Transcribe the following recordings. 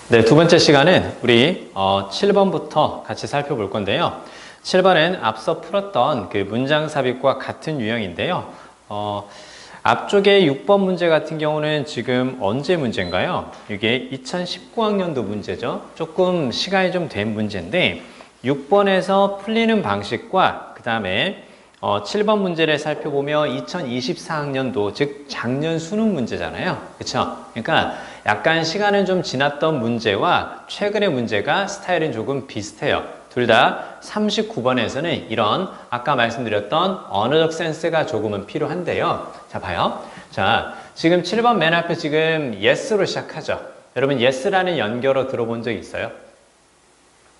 네, 두 번째 시간은 우리 7번부터 같이 살펴볼 건데요. 7번은 앞서 풀었던 그 문장 삽입과 같은 유형인데요. 앞쪽에 6번 문제 같은 경우는 지금 언제 문제인가요? 이게 2019학년도 문제죠. 조금 시간이 좀 된 문제인데 6번에서 풀리는 방식과 그 다음에 7번 문제를 살펴보면 2024학년도, 즉 작년 수능 문제잖아요. 그렇죠? 그러니까 약간 시간은 좀 지났던 문제와 최근의 문제가 스타일은 조금 비슷해요. 둘 다 39번에서는 이런 아까 말씀드렸던 언어적 센스가 조금은 필요한데요. 자, 봐요. 자, 지금 7번 맨 앞에 지금 yes로 시작하죠. 여러분 yes라는 연결어 들어본 적 있어요?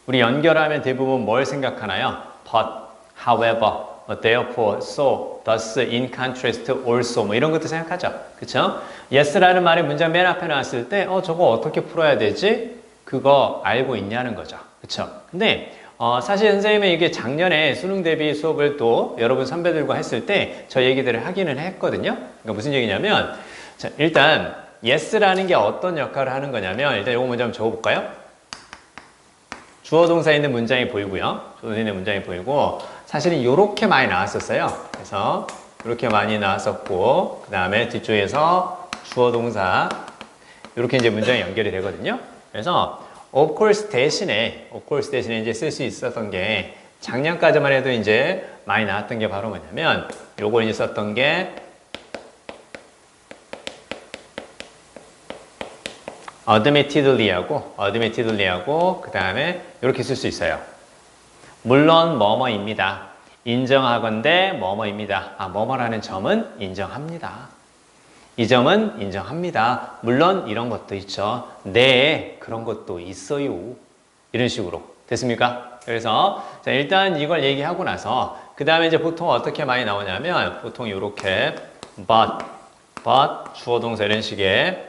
우리 연결하면 대부분 뭘 생각하나요? But, however, therefore, so, thus, in contrast, also 뭐 이런 것도 생각하죠. 그쵸? yes라는 말이 문장 맨 앞에 나왔을 때 저거 어떻게 풀어야 되지? 그거 알고 있냐는 거죠. 그쵸? 근데 사실 선생님은 이게 작년에 수능 대비 수업을 또 여러분 선배들과 했을 때 저 얘기들을 하기는 했거든요. 그러니까 무슨 얘기냐면 자, 일단 yes라는 게 어떤 역할을 하는 거냐면 일단 이거 먼저 한번 적어볼까요? 주어 동사 있는 문장이 보이고요. 주어 동사 있는 문장이 보이고 사실은 이렇게 많이 나왔었어요. 그래서 이렇게 많이 나왔었고 그 다음에 뒤쪽에서 주어 동사 이렇게 이제 문장이 연결이 되거든요. 그래서 of course 대신에 이제 쓸 수 있었던 게 작년까지만 해도 이제 많이 나왔던 게 바로 뭐냐면 요걸 이제 썼던 게 admittedly하고 그 다음에 이렇게 쓸 수 있어요. 물론 뭐뭐입니다. 인정하건대 뭐뭐입니다. 뭐뭐라는 점은 인정합니다. 이 점은 인정합니다. 물론 이런 것도 있죠. 네, 그런 것도 있어요. 이런 식으로 됐습니까? 그래서 자, 일단 이걸 얘기하고 나서 그 다음에 이제 보통 어떻게 많이 나오냐면 보통 이렇게 but 주어 동사 이런 식의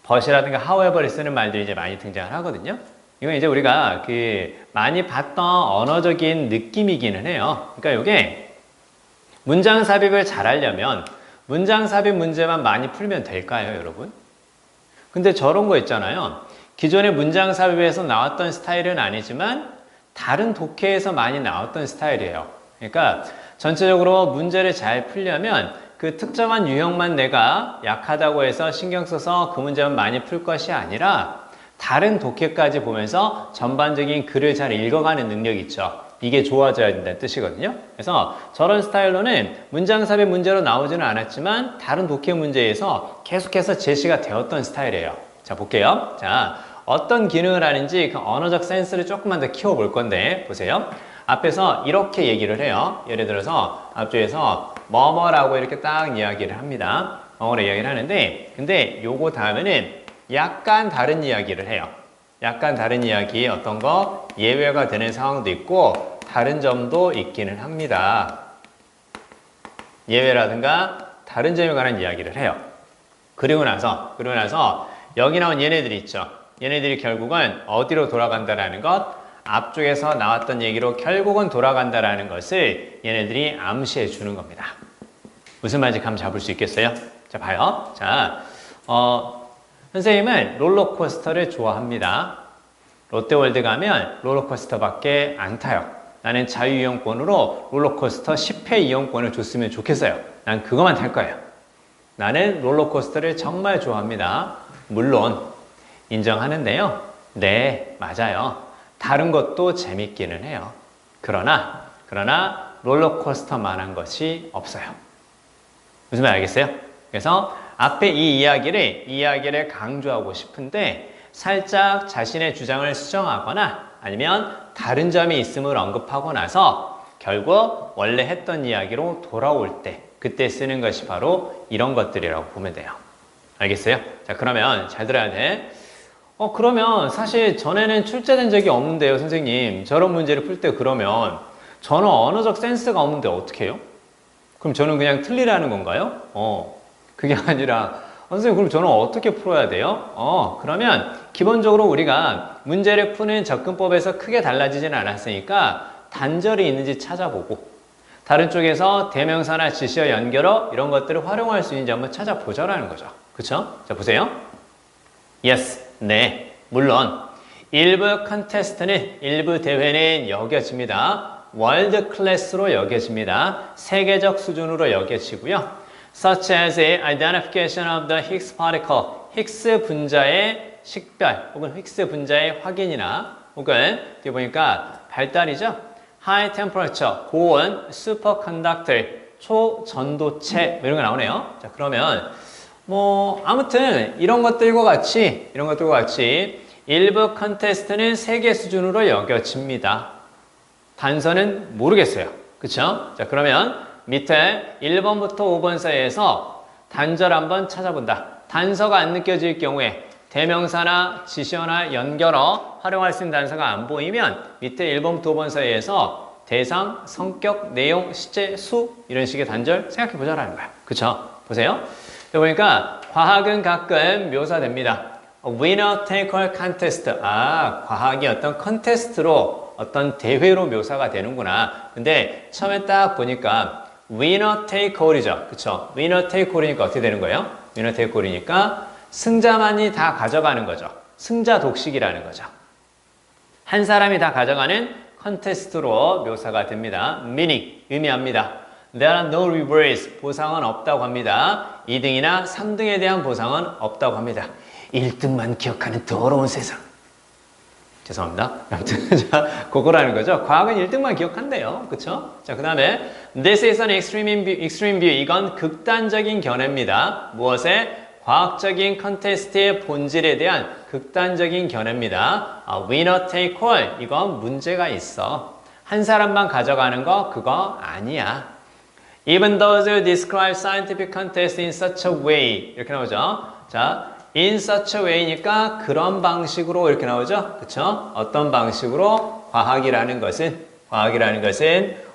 but이라든가 however를 쓰는 말들이 이제 많이 등장을 하거든요. 이건 이제 우리가 그 많이 봤던 언어적인 느낌이기는 해요. 그러니까 이게 문장 삽입을 잘 하려면 문장 삽입 문제만 많이 풀면 될까요, 여러분? 근데 저런 거 있잖아요. 기존의 문장 삽입에서 나왔던 스타일은 아니지만 다른 독해에서 많이 나왔던 스타일이에요. 그러니까 전체적으로 문제를 잘 풀려면 그 특정한 유형만 내가 약하다고 해서 신경 써서 그 문제만 많이 풀 것이 아니라 다른 독해까지 보면서 전반적인 글을 잘 읽어가는 능력이 있죠. 이게 좋아져야 된다는 뜻이거든요. 그래서 저런 스타일로는 문장 삽입 문제로 나오지는 않았지만 다른 독해 문제에서 계속해서 제시가 되었던 스타일이에요. 자, 볼게요. 자, 어떤 기능을 하는지 그 언어적 센스를 조금만 더 키워볼 건데 보세요. 앞에서 이렇게 얘기를 해요. 예를 들어서 앞쪽에서 뭐뭐라고 이렇게 딱 이야기를 합니다. 뭐뭐라 이야기를 하는데 근데 요거 다음에는 약간 다른 이야기를 해요. 약간 다른 이야기 어떤 거 예외가 되는 상황도 있고 다른 점도 있기는 합니다. 예외라든가 다른 점에 관한 이야기를 해요. 그리고 나서 여기 나온 얘네들이 있죠. 얘네들이 결국은 어디로 돌아간다라는 것, 앞쪽에서 나왔던 얘기로 결국은 돌아간다라는 것을 얘네들이 암시해 주는 겁니다. 무슨 말인지 감 잡을 수 있겠어요? 자, 봐요. 자, 선생님은 롤러코스터를 좋아합니다. 롯데월드 가면 롤러코스터밖에 안 타요. 나는 자유이용권으로 롤러코스터 10회 이용권을 줬으면 좋겠어요. 난 그것만 탈 거예요. 나는 롤러코스터를 정말 좋아합니다. 물론 인정하는데요. 네, 맞아요. 다른 것도 재밌기는 해요. 그러나 롤러코스터만한 것이 없어요. 무슨 말 알겠어요? 그래서 앞에 이 이야기를 강조하고 싶은데 살짝 자신의 주장을 수정하거나 아니면 다른 점이 있음을 언급하고 나서 결국 원래 했던 이야기로 돌아올 때 그때 쓰는 것이 바로 이런 것들이라고 보면 돼요. 알겠어요? 자, 그러면 잘 들어야 돼. 그러면 사실 전에는 출제된 적이 없는데요, 선생님. 저런 문제를 풀 때 그러면 저는 언어적 센스가 없는데 어떻게 해요? 그럼 저는 그냥 틀리라는 건가요? 그게 아니라 선생님 그럼 저는 어떻게 풀어야 돼요? 그러면 기본적으로 우리가 문제를 푸는 접근법에서 크게 달라지지는 않았으니까 단절이 있는지 찾아보고 다른 쪽에서 대명사나 지시어 연결어 이런 것들을 활용할 수 있는지 한번 찾아보자라는 거죠. 그쵸? 자, 보세요. Yes. 네, 물론 일부 컨테스트는 일부 대회는 여겨집니다. 월드 클래스로 여겨집니다. 세계적 수준으로 여겨지고요. Such as the identification of the Higgs particle, 히그스 분자의 식별 혹은 히그스 분자의 확인이나 혹은 뒤에 보니까 발달이죠. High temperature, 고온, superconductor, 초전도체 이런 거 나오네요. 자, 그러면 아무튼 이런 것들과 같이 일부 컨테스트는 세계 수준으로 여겨집니다. 단서는 모르겠어요. 그쵸? 자, 그러면 밑에 1번부터 5번 사이에서 단서를 한번 찾아본다. 단서가 안 느껴질 경우에 대명사나 지시어나 연결어 활용할 수 있는 단서가 안 보이면 밑에 1번부터 5번 사이에서 대상, 성격, 내용, 시제, 수 이런 식의 단절 생각해 보자라는 거야. 그쵸? 보세요. 보니까 과학은 가끔 묘사됩니다. winner take all contest. 과학이 어떤 컨테스트로 어떤 대회로 묘사가 되는구나. 근데 처음에 딱 보니까 winner take all이죠. 그쵸? winner take all이니까 어떻게 되는 거예요? winner take all이니까 승자만이 다 가져가는 거죠. 승자 독식이라는 거죠. 한 사람이 다 가져가는 컨테스트로 묘사가 됩니다. meaning, 의미합니다. There are no rewards, 보상은 없다고 합니다. 2등이나 3등에 대한 보상은 없다고 합니다. 1등만 기억하는 더러운 세상. 죄송합니다. 아무튼 자, 그거라는 거죠. 과학은 1등만 기억한대요. 그쵸? 자, 그 다음에 This is an extreme view. 이건 극단적인 견해입니다. 무엇에? 과학적인 컨테스트의 본질에 대한 극단적인 견해입니다. winner take all. 이건 문제가 있어. 한 사람만 가져가는 거 그거 아니야. Even those who describe scientific contest in such a way. 이렇게 나오죠. 자, in such a way니까 그런 방식으로 이렇게 나오죠. 그쵸? 어떤 방식으로? 과학이라는 것은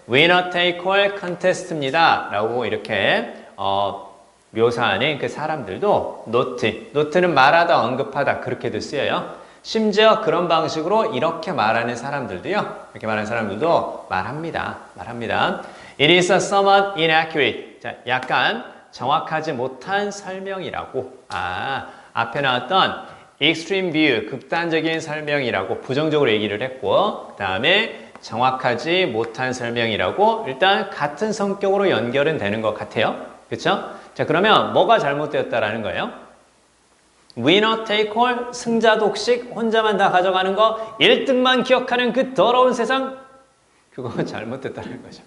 winner take all contest입니다. 라고 이렇게 묘사하는 그 사람들도 노트는 말하다, 언급하다 그렇게도 쓰여요. 심지어 그런 방식으로 이렇게 말하는 사람들도요. 이렇게 말하는 사람들도 말합니다. It is a somewhat inaccurate. 자, 약간 정확하지 못한 설명이라고. 앞에 나왔던 extreme view, 극단적인 설명이라고 부정적으로 얘기를 했고, 그 다음에 정확하지 못한 설명이라고 일단 같은 성격으로 연결은 되는 것 같아요. 그렇죠? 자, 그러면 뭐가 잘못되었다라는 거예요? winner take all, 승자 독식, 혼자만 다 가져가는 거, 1등만 기억하는 그 더러운 세상, 그거 잘못됐다는 거죠.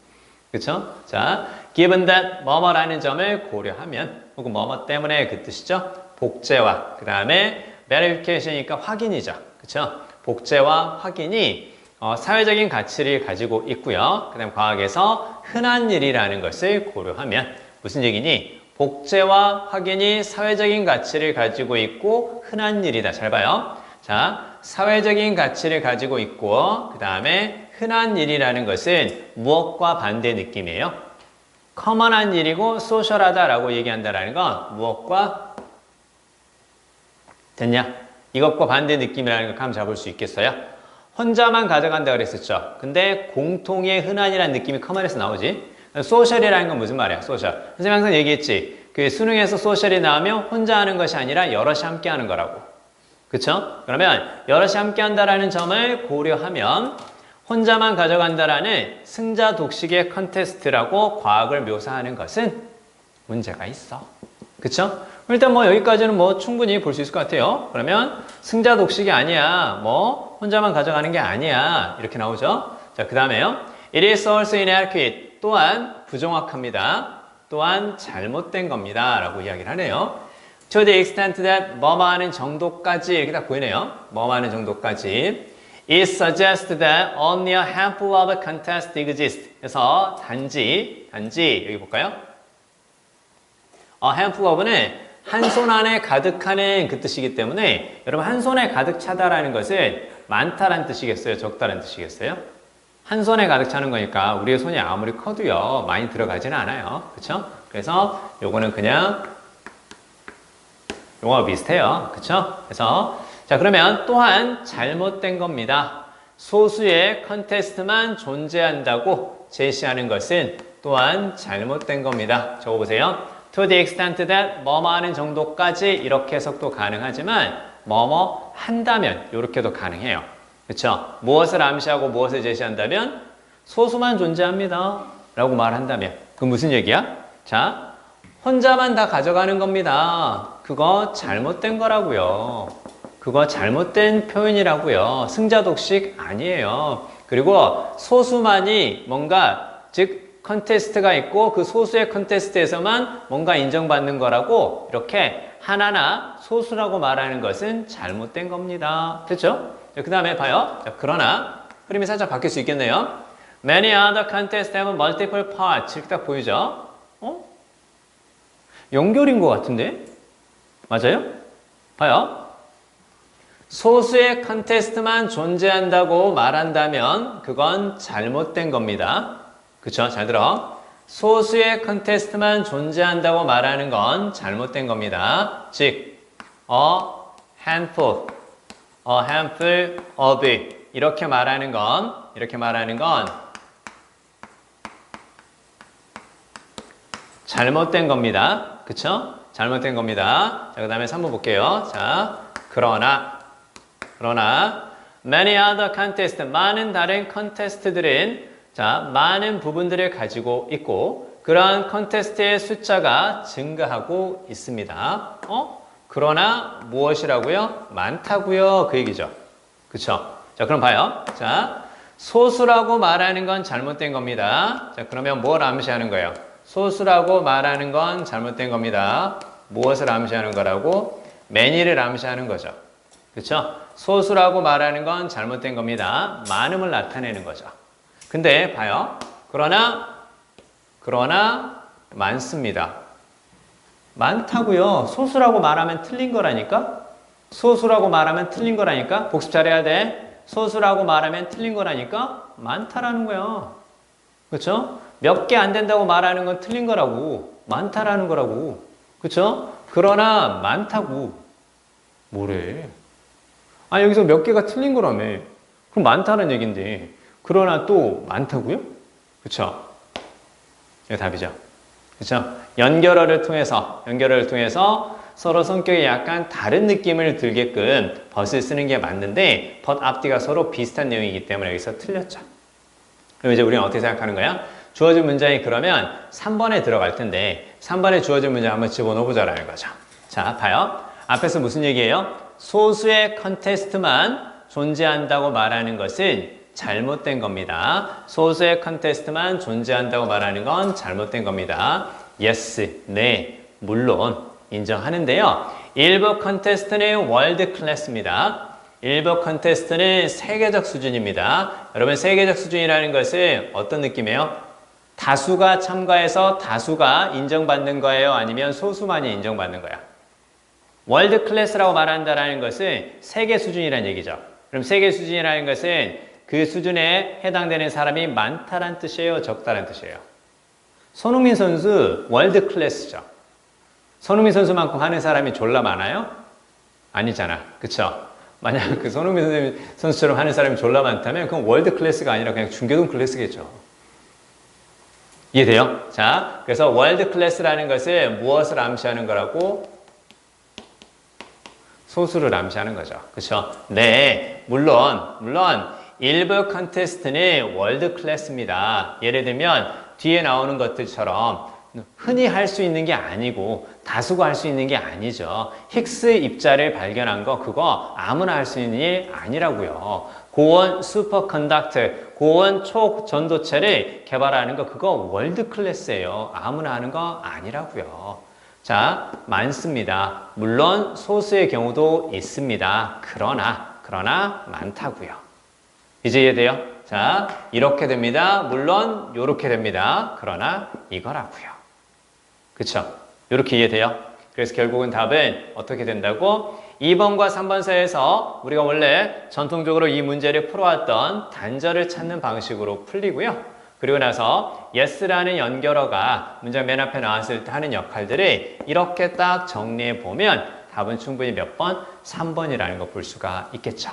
그쵸? 자, given that 뭐뭐라는 점을 고려하면, 혹은 뭐뭐 때문에 그 뜻이죠? 복제와, 그 다음에 verification이니까 확인이죠. 그쵸? 복제와 확인이 사회적인 가치를 가지고 있고요. 그 다음 과학에서 흔한 일이라는 것을 고려하면 무슨 얘기니? 복제와 확인이 사회적인 가치를 가지고 있고 흔한 일이다. 잘 봐요. 자, 사회적인 가치를 가지고 있고 그 다음에 흔한 일이라는 것은 무엇과 반대 느낌이에요? 커먼한 일이고 소셜하다라고 얘기한다라는 건 무엇과 됐냐? 이것과 반대 느낌이라는 걸 감 잡을 수 있겠어요? 혼자만 가져간다 그랬었죠. 근데 공통의 흔한이라는 느낌이 커먼에서 나오지. 소셜이라는 건 무슨 말이야? 소셜. 선생님 항상 얘기했지. 그 수능에서 소셜이 나오면 혼자 하는 것이 아니라 여럿이 함께 하는 거라고. 그쵸? 그러면 여럿이 함께 한다라는 점을 고려하면 혼자만 가져간다라는 승자 독식의 컨테스트라고 과학을 묘사하는 것은 문제가 있어. 그쵸? 일단 여기까지는 충분히 볼 수 있을 것 같아요. 그러면 승자 독식이 아니야. 혼자만 가져가는 게 아니야. 이렇게 나오죠? 자, 그 다음에요. It is also inadequate. 또한 부정확합니다. 또한 잘못된 겁니다. 라고 이야기를 하네요. To the extent that 뭐뭐 하는 정도까지 이렇게 딱 보이네요. 뭐뭐 하는 정도까지. It suggests that only a handful of contests exist. 그래서 단지 여기 볼까요? a handful of는 한 손 안에 가득하는 그 뜻이기 때문에 여러분 한 손에 가득 차다라는 것은 많다라는 뜻이겠어요? 적다라는 뜻이겠어요? 한 손에 가득 차는 거니까 우리의 손이 아무리 커도요 많이 들어가지는 않아요. 그쵸? 그래서 요거는 그냥 요거와 비슷해요. 그쵸? 그래서 자, 그러면 또한 잘못된 겁니다. 소수의 컨테스트만 존재한다고 제시하는 것은 또한 잘못된 겁니다. 적어보세요. To the extent that 뭐뭐 하는 정도까지 이렇게 해석도 가능하지만 뭐뭐 한다면 이렇게도 가능해요. 그렇죠? 무엇을 암시하고 무엇을 제시한다면 소수만 존재합니다. 라고 말한다면 그 무슨 얘기야? 자, 혼자만 다 가져가는 겁니다. 그거 잘못된 거라고요. 그거 잘못된 표현이라고요. 승자 독식 아니에요. 그리고 소수만이 뭔가 즉 컨테스트가 있고 그 소수의 컨테스트에서만 뭔가 인정받는 거라고 이렇게 하나나 소수라고 말하는 것은 잘못된 겁니다. 됐죠? 그 다음에 봐요. 자, 그러나 흐름이 살짝 바뀔 수 있겠네요. Many other contests have multiple parts. 이렇게 딱 보이죠? 연결인 것 같은데? 맞아요? 봐요. 소수의 컨테스트만 존재한다고 말한다면 그건 잘못된 겁니다. 그쵸? 잘 들어. 소수의 컨테스트만 존재한다고 말하는 건 잘못된 겁니다. 즉, a handful of 이렇게 말하는 건 잘못된 겁니다. 그쵸? 잘못된 겁니다. 자, 그 다음에 3번 볼게요. 자, 그러나 many other contests, 많은 다른 컨테스트들은 자, 많은 부분들을 가지고 있고 그러한 컨테스트의 숫자가 증가하고 있습니다. 그러나 무엇이라고요? 많다고요. 그 얘기죠. 그쵸? 자, 그럼 봐요. 자, 소수라고 말하는 건 잘못된 겁니다. 자, 그러면 뭘 암시하는 거예요? 소수라고 말하는 건 잘못된 겁니다. 무엇을 암시하는 거라고? many를 암시하는 거죠. 그쵸? 소수라고 말하는 건 잘못된 겁니다. 많음을 나타내는 거죠. 근데 봐요. 그러나 많습니다. 많다고요. 소수라고 말하면 틀린 거라니까? 소수라고 말하면 틀린 거라니까? 복습 잘해야 돼. 소수라고 말하면 틀린 거라니까? 많다라는 거야. 그렇죠? 몇 개 안 된다고 말하는 건 틀린 거라고. 많다라는 거라고. 그렇죠? 그러나 많다고. 뭐래? 아, 여기서 몇 개가 틀린 거라며. 그럼 많다는 얘긴데. 그러나 또 많다고요? 그렇죠? 이게 답이죠. 그렇죠? 연결어를 통해서 서로 성격이 약간 다른 느낌을 들게끔 but을 쓰는 게 맞는데 but 앞뒤가 서로 비슷한 내용이기 때문에 여기서 틀렸죠. 그럼 이제 우리는 어떻게 생각하는 거야? 주어진 문장이 그러면 3번에 들어갈 텐데 3번에 주어진 문장 한번 집어넣어보자라는 거죠. 자, 봐요. 앞에서 무슨 얘기예요? 소수의 컨테스트만 존재한다고 말하는 것은 잘못된 겁니다. 소수의 컨테스트만 존재한다고 말하는 건 잘못된 겁니다. Yes, 네, 물론 인정하는데요. 일부 컨테스트는 월드 클래스입니다. 일부 컨테스트는 세계적 수준입니다. 여러분, 세계적 수준이라는 것은 어떤 느낌이에요? 다수가 참가해서 다수가 인정받는 거예요? 아니면 소수만이 인정받는 거야? 월드 클래스라고 말한다는 것은 세계 수준이라는 얘기죠. 그럼 세계 수준이라는 것은 그 수준에 해당되는 사람이 많다란 뜻이에요? 적다란 뜻이에요? 손흥민 선수 월드 클래스죠. 손흥민 선수만큼 하는 사람이 졸라 많아요? 아니잖아. 그쵸? 만약 그 손흥민 선수처럼 하는 사람이 졸라 많다면 그건 월드 클래스가 아니라 그냥 중계동 클래스겠죠. 이해돼요? 자, 그래서 월드 클래스라는 것은 무엇을 암시하는 거라고? 소수를 암시하는 거죠. 그쵸? 네, 물론 일부 컨테스트는 월드 클래스입니다. 예를 들면 뒤에 나오는 것들처럼 흔히 할 수 있는 게 아니고 다수가 할 수 있는 게 아니죠. 힉스 입자를 발견한 거 그거 아무나 할 수 있는 일 아니라고요. 고온 슈퍼컨덕터, 고온 초전도체를 개발하는 거 그거 월드 클래스예요. 아무나 하는 거 아니라고요. 자, 많습니다. 물론 소수의 경우도 있습니다. 그러나 많다고요. 이제 이해돼요? 자, 이렇게 됩니다. 물론 요렇게 됩니다. 그러나 이거라고요. 그쵸? 요렇게 이해돼요? 그래서 결국은 답은 어떻게 된다고? 2번과 3번 사이에서 우리가 원래 전통적으로 이 문제를 풀어왔던 단절을 찾는 방식으로 풀리고요. 그리고 나서 yes라는 연결어가 문장 맨 앞에 나왔을 때 하는 역할들을 이렇게 딱 정리해 보면 답은 충분히 몇 번? 3번이라는 거 볼 수가 있겠죠.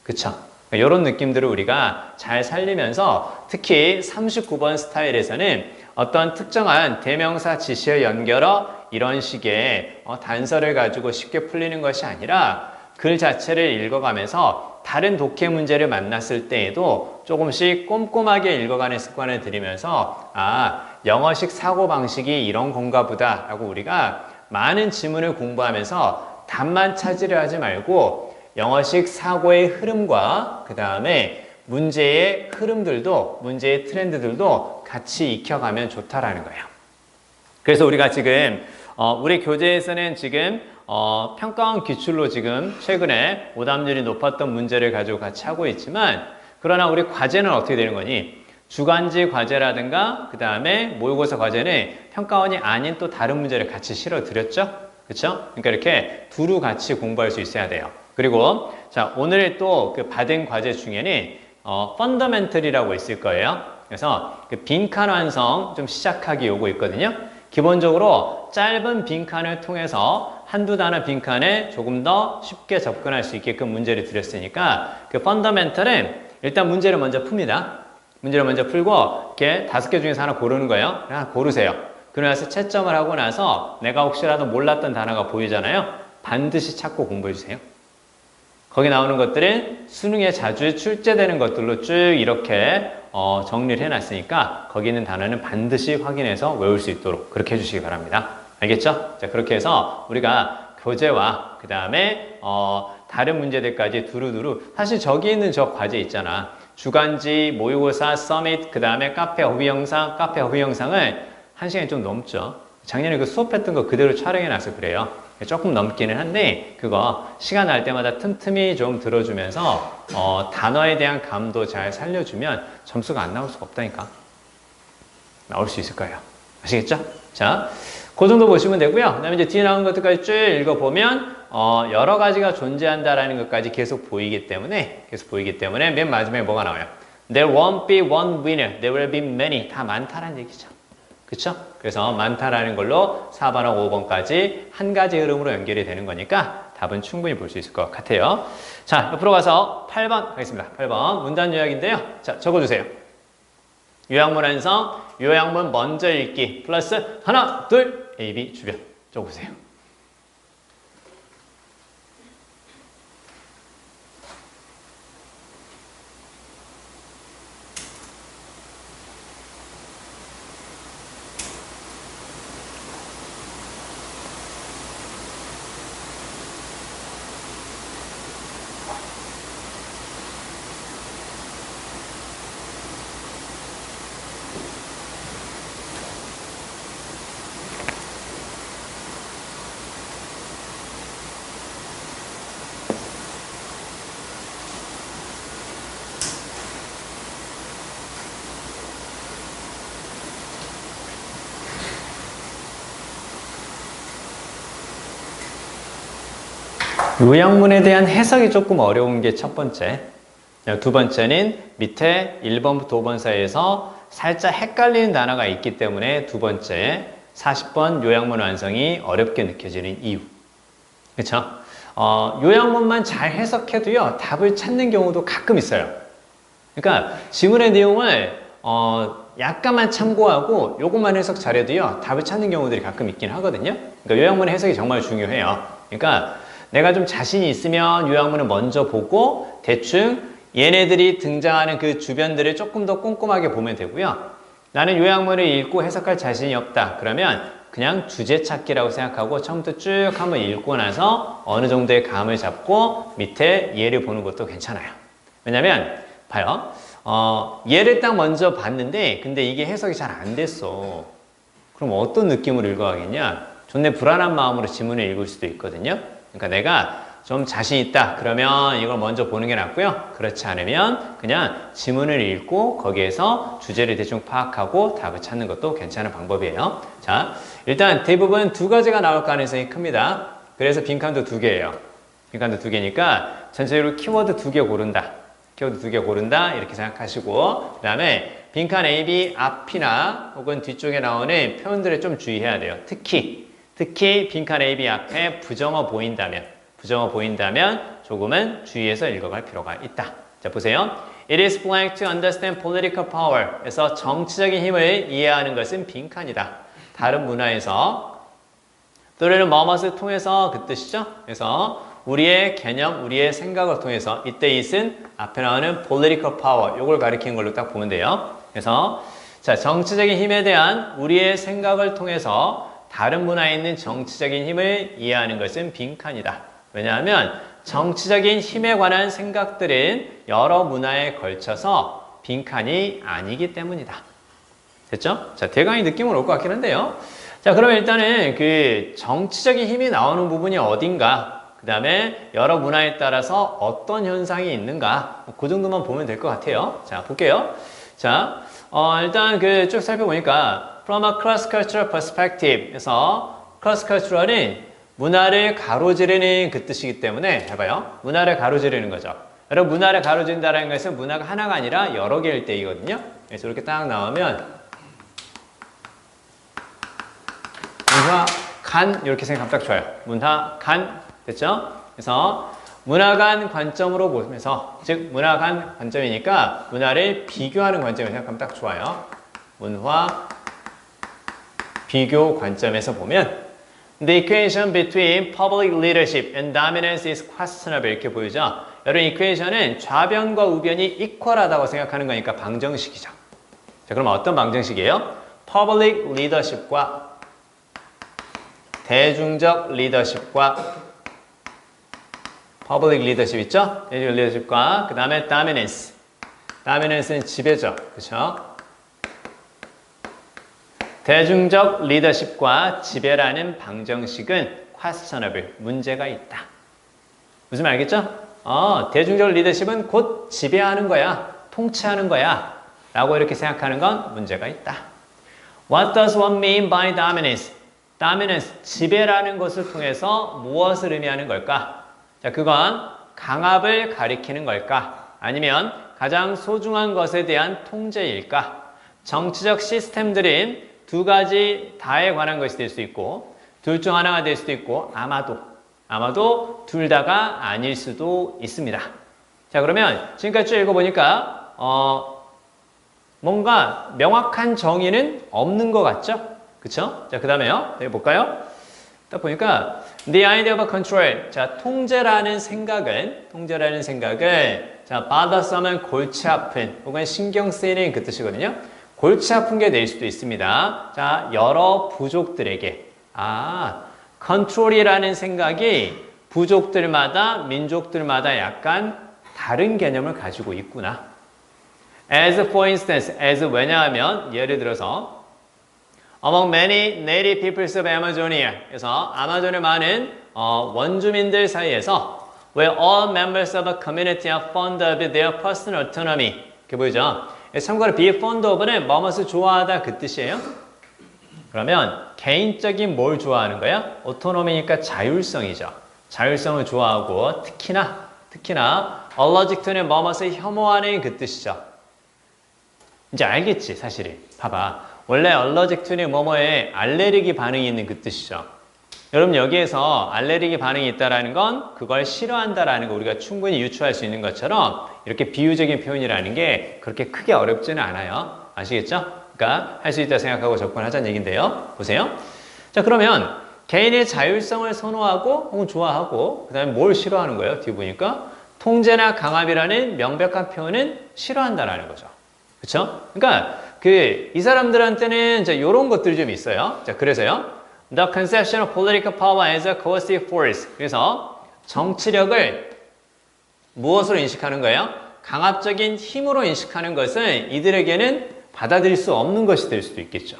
그쵸? 이런 느낌들을 우리가 잘 살리면서 특히 39번 스타일에서는 어떤 특정한 대명사 지시의 연결어 이런 식의 단서를 가지고 쉽게 풀리는 것이 아니라 글 자체를 읽어가면서 다른 독해 문제를 만났을 때에도 조금씩 꼼꼼하게 읽어가는 습관을 들이면서 영어식 사고방식이 이런 건가 보다 라고 우리가 많은 지문을 공부하면서 답만 차지를 하지 말고 영어식 사고의 흐름과 그 다음에 문제의 흐름들도 문제의 트렌드들도 같이 익혀가면 좋다라는 거예요. 그래서 우리가 지금 우리 교재에서는 지금 평가원 기출로 지금 최근에 오답률이 높았던 문제를 가지고 같이 하고 있지만 그러나 우리 과제는 어떻게 되는 거니? 주간지 과제라든가 그 다음에 모의고사 과제는 평가원이 아닌 또 다른 문제를 같이 실어 드렸죠? 그렇죠? 그러니까 이렇게 두루 같이 공부할 수 있어야 돼요. 그리고 자 오늘 또 그 받은 과제 중에는 펀더멘털이라고 있을 거예요. 그래서 그 빈칸 완성 좀 시작하기 요거 있거든요. 기본적으로 짧은 빈칸을 통해서 한두 단어 빈칸에 조금 더 쉽게 접근할 수 있게끔 문제를 드렸으니까 그 펀더멘털은 일단 문제를 먼저 풉니다. 문제를 먼저 풀고 이렇게 5개 중에서 하나 고르는 거예요. 하나 고르세요. 그러고 나서 채점을 하고 나서 내가 혹시라도 몰랐던 단어가 보이잖아요. 반드시 찾고 공부해 주세요. 거기 나오는 것들은 수능에 자주 출제되는 것들로 쭉 이렇게 정리를 해놨으니까 거기 있는 단어는 반드시 확인해서 외울 수 있도록 그렇게 해주시기 바랍니다. 알겠죠? 자, 그렇게 해서 우리가 교재와 그 다음에 다른 문제들까지 두루두루 사실 저기 있는 저 과제 있잖아. 주간지, 모의고사, 서밋, 그 다음에 카페 허브 영상을 1시간이 좀 넘죠. 작년에 그 수업했던 거 그대로 촬영해놔서 그래요. 조금 넘기는 한데 그거 시간 날 때마다 틈틈이 좀 들어주면서 단어에 대한 감도 잘 살려주면 점수가 안 나올 수가 없다니까. 나올 수 있을 거예요. 아시겠죠? 자, 그 정도 보시면 되고요. 그 다음에 이제 뒤에 나온 것들까지 쭉 읽어보면 여러 가지가 존재한다라는 것까지 계속 보이기 때문에 맨 마지막에 뭐가 나와요? There won't be one winner. There will be many. 다 많다라는 얘기죠. 그쵸? 그래서 많다라는 걸로 4번하고 5번까지 한 가지 흐름으로 연결이 되는 거니까 답은 충분히 볼 수 있을 것 같아요. 자, 옆으로 가서 8번 가겠습니다. 8번 문단 요약인데요. 자, 적어주세요. 요약문 완성, 요약문 먼저 읽기 플러스 하나, 둘, A, B 주변 적어보세요. 요약문에 대한 해석이 조금 어려운 게 첫 번째. 두 번째는 밑에 1번부터 5번 사이에서 살짝 헷갈리는 단어가 있기 때문에 두 번째 40번 요약문 완성이 어렵게 느껴지는 이유. 그렇죠? 요약문만 잘 해석해도요 답을 찾는 경우도 가끔 있어요. 그러니까 지문의 내용을 약간만 참고하고 요것만 해석 잘해도요 답을 찾는 경우들이 가끔 있긴 하거든요. 그러니까 요약문의 해석이 정말 중요해요. 그러니까 내가 좀 자신이 있으면 요약문을 먼저 보고 대충 얘네들이 등장하는 그 주변들을 조금 더 꼼꼼하게 보면 되고요. 나는 요약문을 읽고 해석할 자신이 없다. 그러면 그냥 주제 찾기라고 생각하고 처음부터 쭉 한번 읽고 나서 어느 정도의 감을 잡고 밑에 예를 보는 것도 괜찮아요. 왜냐면 봐요. 예를 딱 먼저 봤는데 근데 이게 해석이 잘 안 됐어. 그럼 어떤 느낌으로 읽어가겠냐? 존내 불안한 마음으로 지문을 읽을 수도 있거든요. 그러니까 내가 좀 자신 있다 그러면 이걸 먼저 보는 게 낫고요. 그렇지 않으면 그냥 지문을 읽고 거기에서 주제를 대충 파악하고 답을 찾는 것도 괜찮은 방법이에요. 자, 일단 대부분 두 가지가 나올 가능성이 큽니다. 그래서 빈칸도 2개예요. 빈칸도 2개니까 전체적으로 키워드 2개 고른다. 키워드 2개 고른다 이렇게 생각하시고 그 다음에 빈칸 A, B 앞이나 혹은 뒤쪽에 나오는 표현들에 좀 주의해야 돼요. 특히 빈칸 A, B 앞에 부정어 보인다면 조금은 주의해서 읽어갈 필요가 있다. 자, 보세요. It is blank to understand political power. 그래서 정치적인 힘을 이해하는 것은 빈칸이다. 다른 문화에서 또래는 뭐뭇을 통해서 그 뜻이죠. 그래서 우리의 개념, 우리의 생각을 통해서 이때 it은 앞에 나오는 political power 요걸 가리키는 걸로 딱 보면 돼요. 그래서 자, 정치적인 힘에 대한 우리의 생각을 통해서 다른 문화에 있는 정치적인 힘을 이해하는 것은 빈칸이다. 왜냐하면 정치적인 힘에 관한 생각들은 여러 문화에 걸쳐서 빈칸이 아니기 때문이다. 됐죠? 자, 대강의 느낌은 올 것 같긴 한데요. 자, 그러면 일단은 그 정치적인 힘이 나오는 부분이 어딘가, 그 다음에 여러 문화에 따라서 어떤 현상이 있는가, 그 정도만 보면 될 것 같아요. 자, 볼게요. 자, 일단 그 쭉 살펴보니까 from a cross-cultural perspective 에서 cross-cultural은 문화를 가로지르는 그 뜻이기 때문에 잘 봐요. 문화를 가로지르는 거죠. 여러분 문화를 가로지른다는 것은 문화가 하나가 아니라 여러 개일 때이거든요. 그래서 이렇게 딱 나오면 문화 간 이렇게 생각하면 딱 좋아요. 문화 간 됐죠? 그래서 문화 간 관점으로 보면서 즉 문화 간 관점이니까 문화를 비교하는 관점을 생각하면 딱 좋아요. 문화 비교 관점에서 보면 The equation between public leadership and dominance is questionable 이렇게 보이죠? 여러분 이퀘이션은 좌변과 우변이 이퀄하다고 생각하는 거니까 방정식이죠. 자, 그럼 어떤 방정식이에요? Public leadership과 대중적 리더십과 Public leadership 있죠? 대중적 리더십과 그 다음에 dominance. dominance는 지배죠. 그렇죠? 대중적 리더십과 지배라는 방정식은 questionable, 문제가 있다. 무슨 말 알겠죠? 대중적 리더십은 곧 지배하는 거야, 통치하는 거야 라고 이렇게 생각하는 건 문제가 있다. What does one mean by dominance? dominance, 지배라는 것을 통해서 무엇을 의미하는 걸까? 자, 그건 강압을 가리키는 걸까? 아니면 가장 소중한 것에 대한 통제일까? 정치적 시스템들은 두 가지 다에 관한 것이 될 수 있고 둘 중 하나가 될 수도 있고 아마도 둘 다가 아닐 수도 있습니다. 자, 그러면 지금까지 쭉 읽어보니까 뭔가 명확한 정의는 없는 것 같죠? 그쵸? 자, 그 다음에요. 여기 볼까요? 딱 보니까 The idea of control. 자, 통제라는 생각은 자, bothersome 골치 아픈 혹은 신경 쓰이는 그 뜻이거든요. 골치 아픈 게 될 수도 있습니다. 자, 여러 부족들에게 컨트롤이라는 생각이 부족들마다 민족들마다 약간 다른 개념을 가지고 있구나. As for instance, 왜냐하면 예를 들어서 Among many native peoples of Amazonia 그래서 아마존의 많은 원주민들 사이에서 where all members of a community are fond of their personal autonomy 이렇게 보이죠? 참고로 be fond of는 뭐뭇을 좋아하다 그 뜻이에요. 그러면 개인적인 뭘 좋아하는 거야? 오토노미니까 자율성이죠. 자율성을 좋아하고 특히나 allergic to는 뭐뭇을 혐오하는 그 뜻이죠. 이제 알겠지 사실이. 봐봐. 원래 allergic to는 뭐뭐에 알레르기 반응이 있는 그 뜻이죠. 여러분 여기에서 알레르기 반응이 있다는 건 그걸 싫어한다라는 거 우리가 충분히 유추할 수 있는 것처럼 이렇게 비유적인 표현이라는 게 그렇게 크게 어렵지는 않아요. 아시겠죠? 그러니까 할 수 있다 생각하고 접근하자는 얘기인데요. 보세요. 자, 그러면 개인의 자율성을 선호하고 혹은 좋아하고 그 다음에 뭘 싫어하는 거예요? 뒤에 보니까 통제나 강압이라는 명백한 표현은 싫어한다라는 거죠. 그렇죠? 그러니까 이 사람들한테는 이런 것들이 좀 있어요. 자, 그래서요. The conception of political power as a coercive force. 그래서 정치력을 무엇으로 인식하는 거예요? 강압적인 힘으로 인식하는 것은 이들에게는 받아들일 수 없는 것이 될 수도 있겠죠.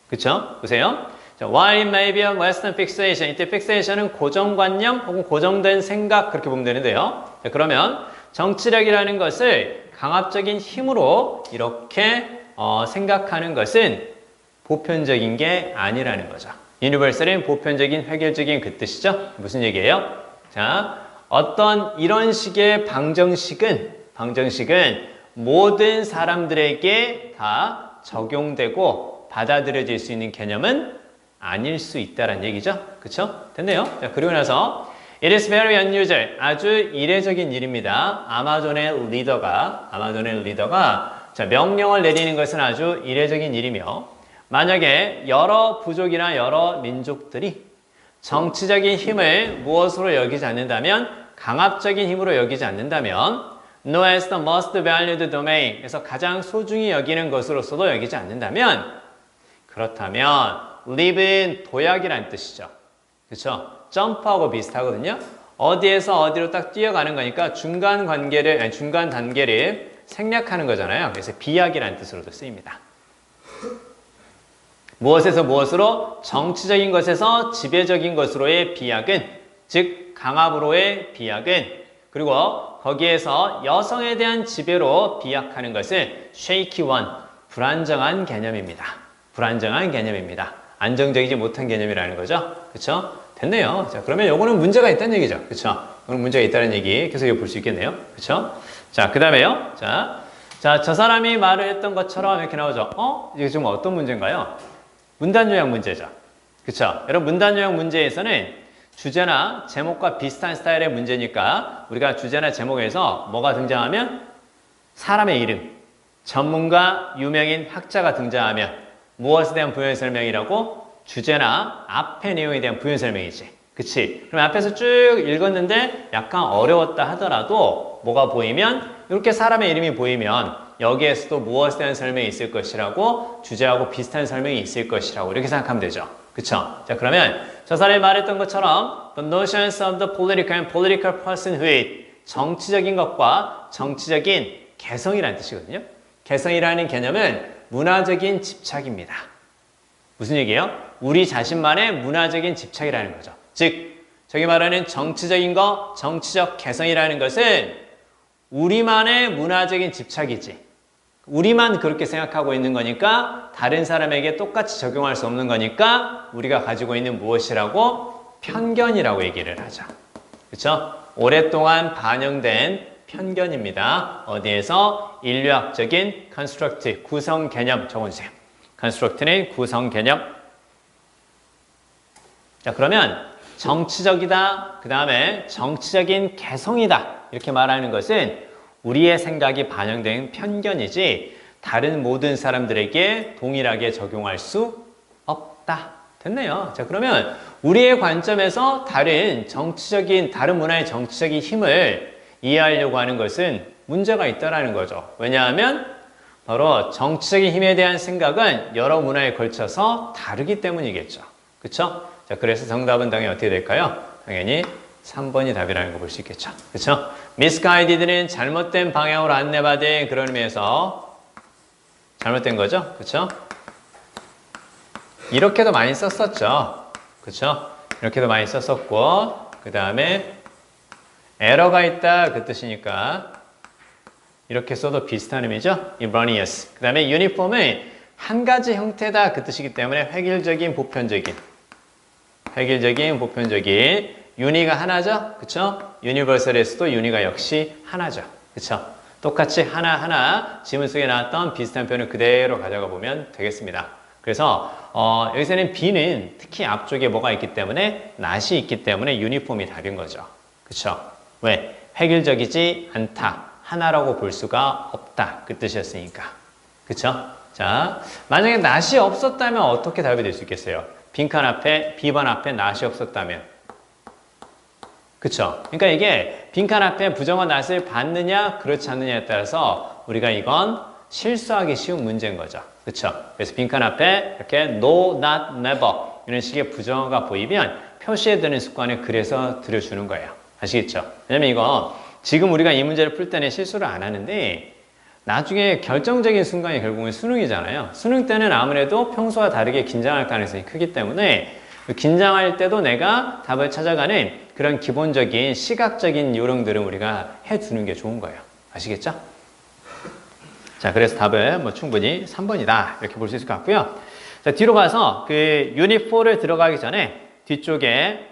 그렇죠? 보세요. 자, while it may be a Western fixation. 이때 fixation은 고정관념 혹은 고정된 생각 그렇게 보면 되는데요. 자, 그러면 정치력이라는 것을 강압적인 힘으로 이렇게 생각하는 것은 보편적인 게 아니라는 거죠. 유니버설은 보편적인 획일적인 그 뜻이죠. 무슨 얘기예요? 자, 어떤 이런 식의 방정식은 모든 사람들에게 다 적용되고 받아들여질 수 있는 개념은 아닐 수 있다는 얘기죠. 그쵸? 됐네요. 자, 그리고 나서 It is very unusual. 아주 이례적인 일입니다. 아마존의 리더가 자, 명령을 내리는 것은 아주 이례적인 일이며 만약에 여러 부족이나 여러 민족들이 정치적인 힘을 무엇으로 여기지 않는다면 강압적인 힘으로 여기지 않는다면 no as the most valued domain 에서 가장 소중히 여기는 것으로서도 여기지 않는다면 그렇다면 live는 도약이라는 뜻이죠. 그렇죠? 점프하고 비슷하거든요. 어디에서 어디로 딱 뛰어가는 거니까 중간 단계를 생략하는 거잖아요. 그래서 비약이라는 뜻으로도 쓰입니다. 무엇에서 무엇으로? 정치적인 것에서 지배적인 것으로의 비약은, 즉 강압으로의 비약은, 그리고 거기에서 여성에 대한 지배로 비약하는 것을 shaky one, 불안정한 개념입니다. 불안정한 개념입니다. 안정적이지 못한 개념이라는 거죠. 그렇죠? 됐네요. 자, 그러면 요거는 문제가 있다는 얘기죠. 그렇죠? 이거는 문제가 있다는 얘기 계속 볼 수 있겠네요. 그렇죠? 자, 그다음에요. 자, 저 사람이 말을 했던 것처럼 이렇게 나오죠. 이게 지금 어떤 문제인가요? 문단 요약 문제죠. 그렇죠? 여러분 문단 요약 문제에서는 주제나 제목과 비슷한 스타일의 문제니까 우리가 주제나 제목에서 뭐가 등장하면 사람의 이름, 전문가, 유명인, 학자가 등장하면 무엇에 대한 부연 설명이라고? 주제나 앞의 내용에 대한 부연 설명이지. 그치? 그럼 앞에서 쭉 읽었는데 약간 어려웠다 하더라도 뭐가 보이면 이렇게 사람의 이름이 보이면 여기에서도 무엇에 대한 설명이 있을 것이라고 주제하고 비슷한 설명이 있을 것이라고 이렇게 생각하면 되죠. 그쵸? 자, 그러면 저 사람이 말했던 것처럼 The notions of the political and political personhood 정치적인 것과 정치적인 개성이라는 뜻이거든요. 개성이라는 개념은 문화적인 집착입니다. 무슨 얘기예요? 우리 자신만의 문화적인 집착이라는 거죠. 즉, 저기 말하는 정치적인 것, 정치적 개성이라는 것은 우리만의 문화적인 집착이지. 우리만 그렇게 생각하고 있는 거니까 다른 사람에게 똑같이 적용할 수 없는 거니까 우리가 가지고 있는 무엇이라고? 편견이라고 얘기를 하죠. 그렇죠? 오랫동안 반영된 편견입니다. 어디에서? 인류학적인 construct, 구성 개념 적어주세요. construct는 구성 개념. 자, 그러면 정치적이다, 그 다음에 정치적인 개성이다 이렇게 말하는 것은 우리의 생각이 반영된 편견이지 다른 모든 사람들에게 동일하게 적용할 수 없다. 됐네요. 자, 그러면 우리의 관점에서 다른 문화의 정치적인 힘을 이해하려고 하는 것은 문제가 있다라는 거죠. 왜냐하면 바로 정치적인 힘에 대한 생각은 여러 문화에 걸쳐서 다르기 때문이겠죠. 그렇죠? 자, 그래서 정답은 당연히 어떻게 될까요? 당연히 3번이 답이라는 거 볼 수 있겠죠. 그렇죠? misguided는 잘못된 방향으로 안내받은 그런 의미에서 잘못된 거죠. 그렇죠? 이렇게도 많이 썼었죠. 그렇죠? 이렇게도 많이 썼었고 그 다음에 에러가 있다 그 뜻이니까 이렇게 써도 비슷한 의미죠. erroneous. 그 다음에 uniform은 한 가지 형태다 그 뜻이기 때문에 획일적인, 보편적인. uni가 하나죠. 그쵸? universal에서도 uni가 역시 하나죠. 그쵸? 똑같이 하나하나 지문 속에 나왔던 비슷한 표현을 그대로 가져가 보면 되겠습니다. 그래서 여기서는 B는 특히 앞쪽에 뭐가 있기 때문에 낫이 있기 때문에 uniform이 답인 거죠. 그쵸? 왜? 획일적이지 않다. 하나라고 볼 수가 없다. 그 뜻이었으니까. 그쵸? 자, 만약에 낫이 없었다면 어떻게 답이 될 수 있겠어요? 빈칸 앞에, B번 앞에 낫이 없었다면. 그쵸? 그러니까 이게 빈칸 앞에 부정한 낫을 받느냐, 그렇지 않느냐에 따라서 우리가 이건 실수하기 쉬운 문제인 거죠. 그쵸? 그래서 빈칸 앞에 이렇게 no, not, never 이런 식의 부정어가 보이면 표시해 두는 습관을 그래서 들여주는 거예요. 아시겠죠? 왜냐면 이거 지금 우리가 이 문제를 풀 때는 실수를 안 하는데 나중에 결정적인 순간이 결국은 수능이잖아요. 수능 때는 아무래도 평소와 다르게 긴장할 가능성이 크기 때문에 긴장할 때도 내가 답을 찾아가는 그런 기본적인 시각적인 요령들은 우리가 해두는 게 좋은 거예요. 아시겠죠? 자, 그래서 답은 뭐 충분히 3번이다 이렇게 볼 수 있을 것 같고요. 자, 뒤로 가서 그 유닛 4를 들어가기 전에 뒤쪽에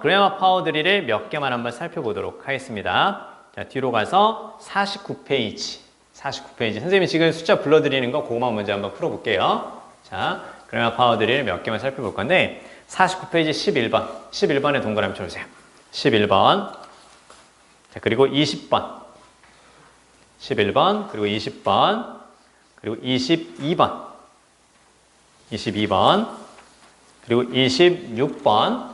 그래머 파워드릴을 몇 개만 한번 살펴보도록 하겠습니다. 자, 뒤로 가서 49페이지. 선생님이 지금 숫자 불러드리는 거 그거만 먼저 한번 풀어볼게요. 자, 그래머 파워드릴 몇 개만 살펴볼 건데 49페이지 11번. 11번에 동그라미 쳐주세요. 11번. 자, 그리고 20번. 11번, 그리고 20번, 그리고 22번. 22번, 그리고 26번,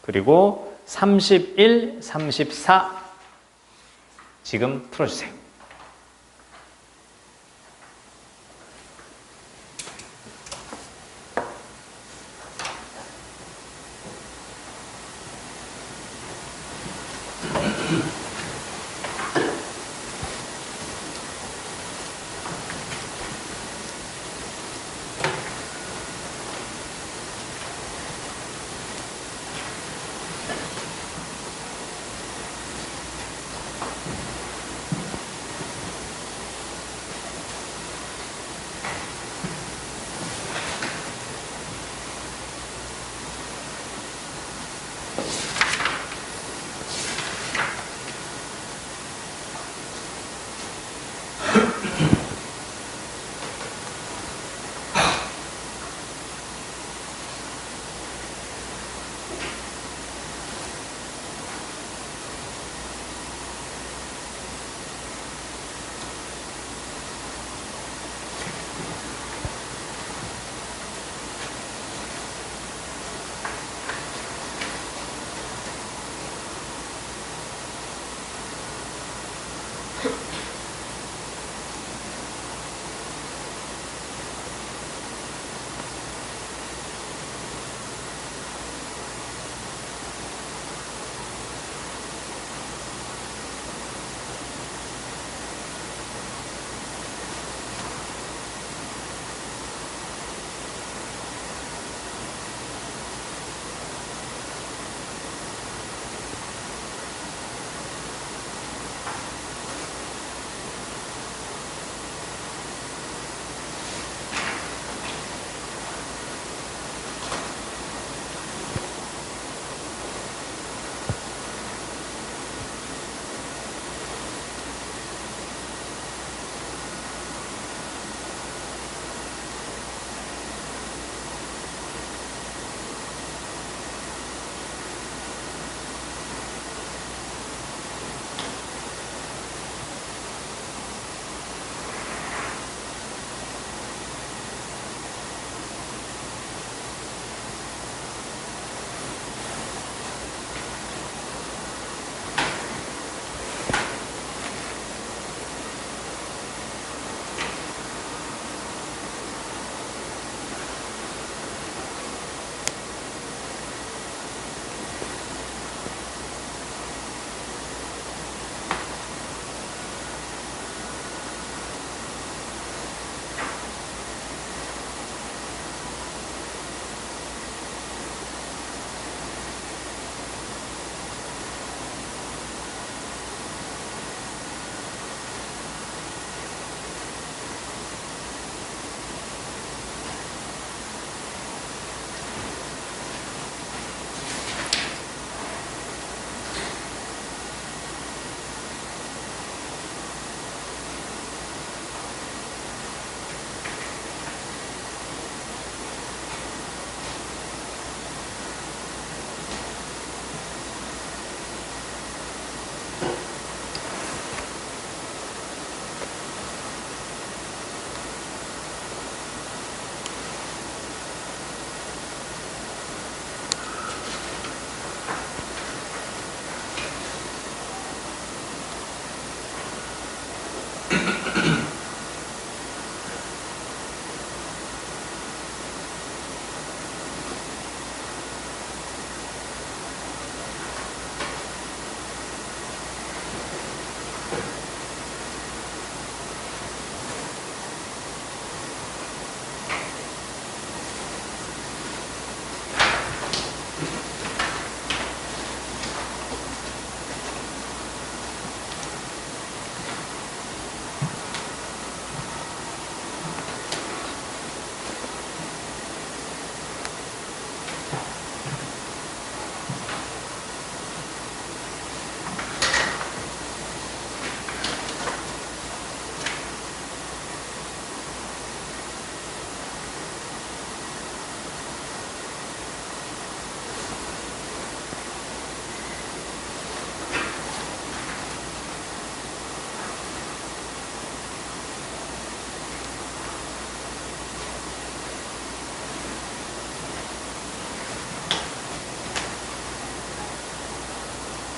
그리고 31, 34 지금 풀어주세요.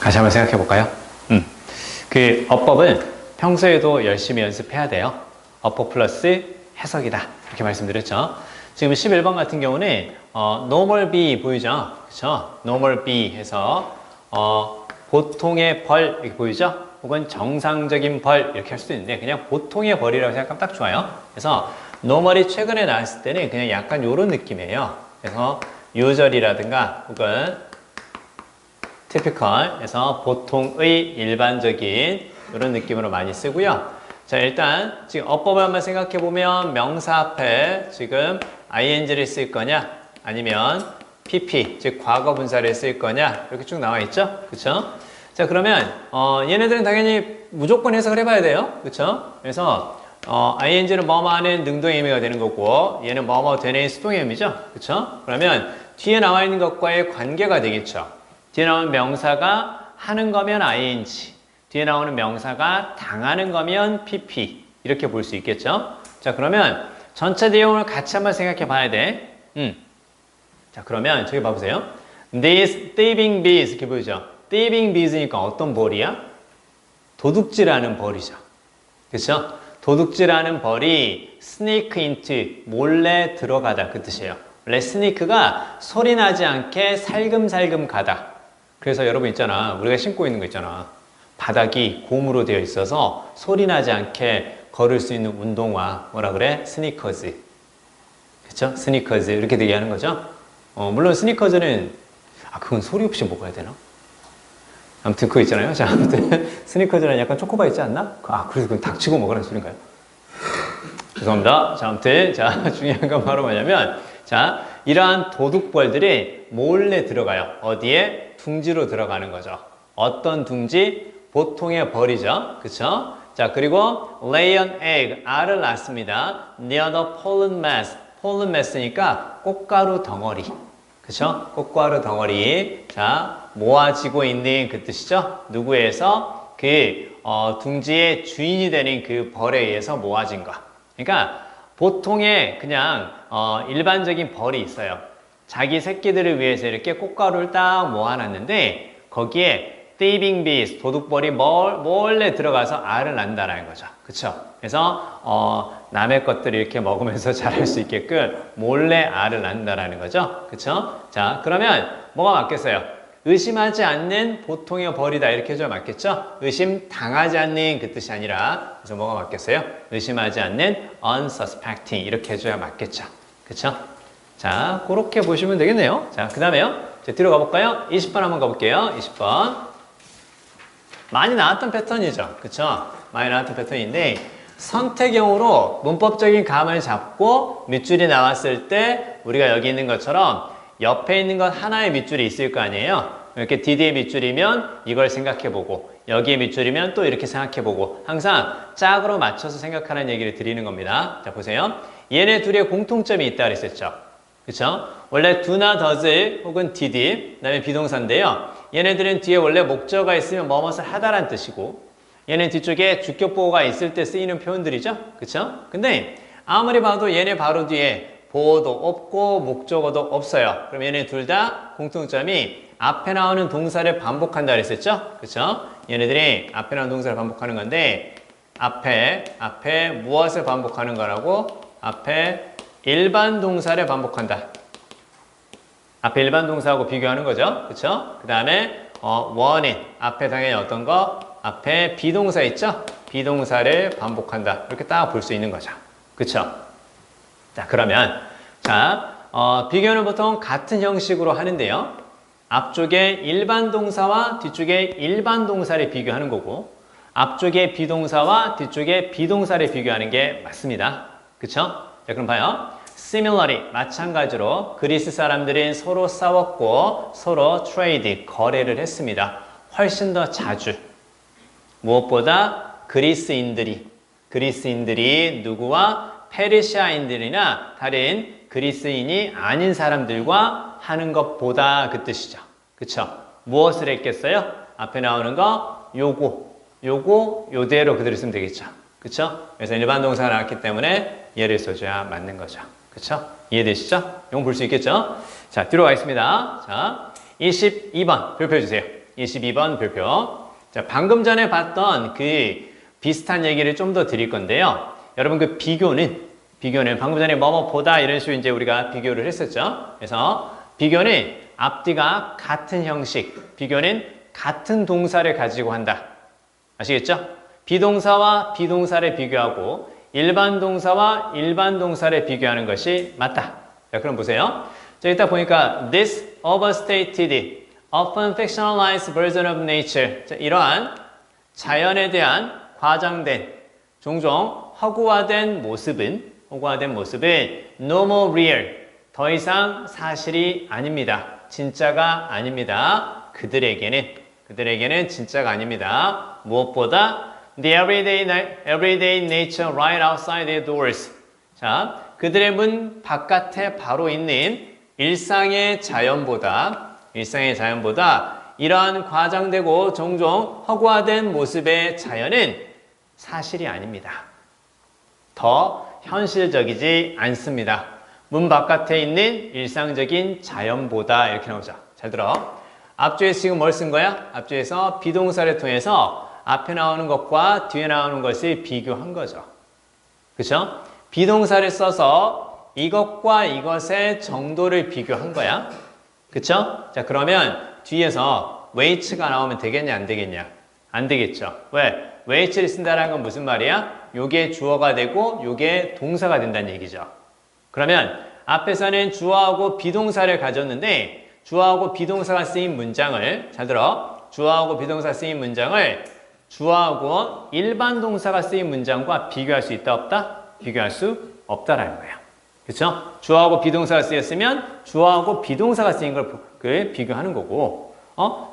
다시 한번 생각해 볼까요? 그 어법은 평소에도 열심히 연습해야 돼요. 어법 플러스 해석이다. 이렇게 말씀드렸죠. 지금 11번 같은 경우는 normal be 보이죠? 그쵸? normal be 해서 보통의 벌 이렇게 보이죠? 혹은 정상적인 벌 이렇게 할 수도 있는데 그냥 보통의 벌이라고 생각하면 딱 좋아요. 그래서 normal이 최근에 나왔을 때는 그냥 약간 이런 느낌이에요. 그래서 usual이라든가 혹은 typical 해서 보통의 일반적인 이런 느낌으로 많이 쓰고요. 자, 일단 지금 어법을 한번 생각해 보면 명사 앞에 지금 ing를 쓸 거냐 아니면 pp 즉 과거 분사를 쓸 거냐 이렇게 쭉 나와 있죠. 그렇죠? 자, 그러면 얘네들은 당연히 무조건 해석을 해봐야 돼요. 그렇죠? 그래서 ing는 뭐뭐 하는 능동의 의미가 되는 거고 얘는 뭐뭐 되는 수동의 의미죠. 그렇죠? 그러면 뒤에 나와 있는 것과의 관계가 되겠죠. 뒤에 나오는 명사가 하는 거면 ing, 뒤에 나오는 명사가 당하는 거면 pp 이렇게 볼 수 있겠죠. 자, 그러면 전체 내용을 같이 한번 생각해 봐야 돼. 자, 그러면 저기 봐보세요. These thieving bees 이렇게 보이죠. thieving bees니까 어떤 벌이야? 도둑질하는 벌이죠. 그렇죠? 도둑질하는 벌이 sneak into 몰래 들어가다 그 뜻이에요. 원래 sneak가 소리 나지 않게 살금살금 가다. 그래서 여러분 있잖아. 우리가 신고 있는 거 있잖아. 바닥이 고무로 되어 있어서 소리 나지 않게 걸을 수 있는 운동화 뭐라 그래? 스니커즈. 그쵸? 스니커즈 이렇게 되게 하는 거죠. 물론 스니커즈는 그건 소리 없이 먹어야 되나? 아무튼 그거 있잖아요. 자, 아무튼 스니커즈는 약간 초코바 있지 않나? 그래서 그건 닥치고 먹으라는 소린가요? 죄송합니다. 자, 아무튼 자, 중요한 건 바로 뭐냐면 자, 이러한 도둑벌들이 몰래 들어가요. 어디에? 둥지로 들어가는 거죠. 어떤 둥지? 보통의 벌이죠. 그쵸? 자, 그리고 lay an egg, 알을 낳습니다. near the pollen mass, pollen mass니까 꽃가루 덩어리. 그쵸? 꽃가루 덩어리. 자, 모아지고 있는 그 뜻이죠. 누구에서? 둥지의 주인이 되는 그 벌에 의해서 모아진 거. 그러니까 보통의 그냥 일반적인 벌이 있어요. 자기 새끼들을 위해서 이렇게 꽃가루를 딱 모아놨는데 거기에 thieving bees, 도둑벌이 몰래 들어가서 알을 낳는다라는 거죠. 그쵸? 그래서 남의 것들을 이렇게 먹으면서 자랄 수 있게끔 몰래 알을 낳는다라는 거죠. 그쵸? 자, 그러면 뭐가 맞겠어요? 의심하지 않는 보통의 벌이다 이렇게 해줘야 맞겠죠? 의심 당하지 않는 그 뜻이 아니라 그래서 뭐가 맞겠어요? 의심하지 않는 unsuspecting 이렇게 해줘야 맞겠죠? 그쵸? 자, 그렇게 보시면 되겠네요. 자, 그 다음에요. 뒤로 가볼까요? 20번 한번 가볼게요. 20번. 많이 나왔던 패턴이죠. 그쵸? 많이 나왔던 패턴인데 선택형으로 문법적인 감을 잡고 밑줄이 나왔을 때 우리가 여기 있는 것처럼 옆에 있는 것 하나의 밑줄이 있을 거 아니에요? 이렇게 DD의 밑줄이면 이걸 생각해보고 여기에 밑줄이면 또 이렇게 생각해보고 항상 짝으로 맞춰서 생각하는 얘기를 드리는 겁니다. 자, 보세요. 얘네 둘의 공통점이 있다 그랬었죠. 그쵸? 원래 do나 does 혹은 did, 그 다음에 비동사인데요. 얘네들은 뒤에 원래 목적어가 있으면 뭐뭇을 하다란 뜻이고 얘는 뒤쪽에 주격보호가 있을 때 쓰이는 표현들이죠. 그쵸? 근데 아무리 봐도 얘네 바로 뒤에 보호도 없고 목적어도 없어요. 그럼 얘네 둘 다 공통점이 앞에 나오는 동사를 반복한다 그랬었죠? 그쵸? 얘네들이 앞에 나오는 동사를 반복하는 건데 앞에 무엇을 반복하는 거라고? 앞에 일반 동사를 반복한다. 앞에 일반 동사하고 비교하는 거죠. 그쵸? 그 다음에 원인 앞에 당연히 어떤 거? 앞에 비동사 있죠? 비동사를 반복한다. 이렇게 딱 볼 수 있는 거죠. 그쵸? 자, 그러면 비교는 보통 같은 형식으로 하는데요. 앞쪽에 일반 동사와 뒤쪽에 일반 동사를 비교하는 거고 앞쪽에 비동사와 뒤쪽에 비동사를 비교하는 게 맞습니다. 그쵸? 자, 그럼 봐요. Similarly, 마찬가지로 그리스 사람들은 서로 싸웠고 서로 트레이드, 거래를 했습니다. 훨씬 더 자주. 무엇보다 그리스인들이 누구와 페르시아인들이나 다른 그리스인이 아닌 사람들과 하는 것보다 그 뜻이죠. 그쵸? 무엇을 했겠어요? 앞에 나오는 거 요대로 그대로 쓰면 되겠죠. 그쵸? 그래서 일반 동사가 나왔기 때문에 얘를 써줘야 맞는 거죠. 그쵸? 이해되시죠? 이건 볼 수 있겠죠? 자, 뒤로 가겠습니다. 자, 22번 별표해 주세요. 22번 별표. 자, 방금 전에 봤던 그 비슷한 얘기를 좀 더 드릴 건데요. 여러분 그 비교는 방금 전에 뭐뭐보다 이런 식으로 이제 우리가 비교를 했었죠. 그래서 비교는 앞뒤가 같은 형식, 비교는 같은 동사를 가지고 한다. 아시겠죠? 비동사와 비동사를 비교하고 일반 동사와 일반 동사를 비교하는 것이 맞다. 자, 그럼 보세요. 자, 이따 보니까 this overstated, often fictionalized version of nature. 자, 이러한 자연에 대한 과장된, 종종 허구화된 모습은 no more real, 더 이상 사실이 아닙니다. 진짜가 아닙니다. 그들에게는 진짜가 아닙니다. 무엇보다 the everyday nature right outside their doors. 자, 그들의 문 바깥에 바로 있는 일상의 자연보다 이러한 과장되고 종종 허구화된 모습의 자연은 사실이 아닙니다. 더 현실적이지 않습니다. 문 바깥에 있는 일상적인 자연보다 이렇게 나오죠. 잘 들어. 앞주에서 지금 뭘 쓴 거야? 앞주에서 비동사를 통해서 앞에 나오는 것과 뒤에 나오는 것을 비교한 거죠. 그렇죠? 비동사를 써서 이것과 이것의 정도를 비교한 거야. 그렇죠? 자, 그러면 뒤에서 weigh가 나오면 되겠냐, 안 되겠냐? 안 되겠죠. 왜? weigh를 쓴다는 건 무슨 말이야? 요게 주어가 되고 요게 동사가 된다는 얘기죠. 그러면 앞에서는 주어하고 비동사를 가졌는데 주어하고 비동사가 쓰인 문장을, 잘 들어, 주어하고 비동사 쓰인 문장을 주어하고 일반 동사가 쓰인 문장과 비교할 수 있다, 없다? 비교할 수 없다라는 거예요. 그렇죠? 주어하고 비동사가 쓰였으면 주어하고 비동사가 쓰인 걸 비교하는 거고,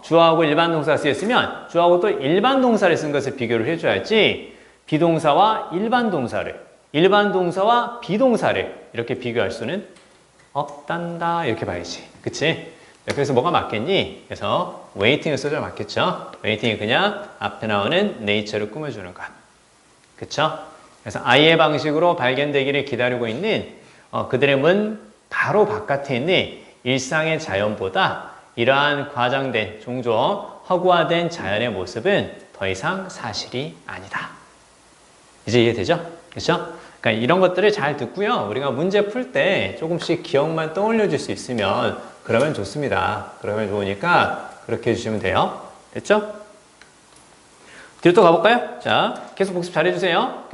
주어하고 일반 동사가 쓰였으면 주어하고 또 일반 동사를 쓴 것을 비교를 해줘야지 비동사와 일반 동사와 비동사를 이렇게 비교할 수는 없단다. 이렇게 봐야지. 그치? 그래서 뭐가 맞겠니? 그래서 웨이팅을 써줘야 맞겠죠? 웨이팅이 그냥 앞에 나오는 네이처를 꾸며주는 것. 그쵸? 그래서 I의 방식으로 발견되기를 기다리고 있는 그들의 문 바로 바깥에 있는 일상의 자연보다 이러한 과장된, 종종 허구화된 자연의 모습은 더 이상 사실이 아니다. 이제 이해되죠? 그렇죠? 그러니까 이런 것들을 잘 듣고요. 우리가 문제 풀 때 조금씩 기억만 떠올려 줄 수 있으면 그러면 좋습니다. 그러면 좋으니까 그렇게 해주시면 돼요. 됐죠? 뒤로 또 가볼까요? 자, 계속 복습 잘 해주세요.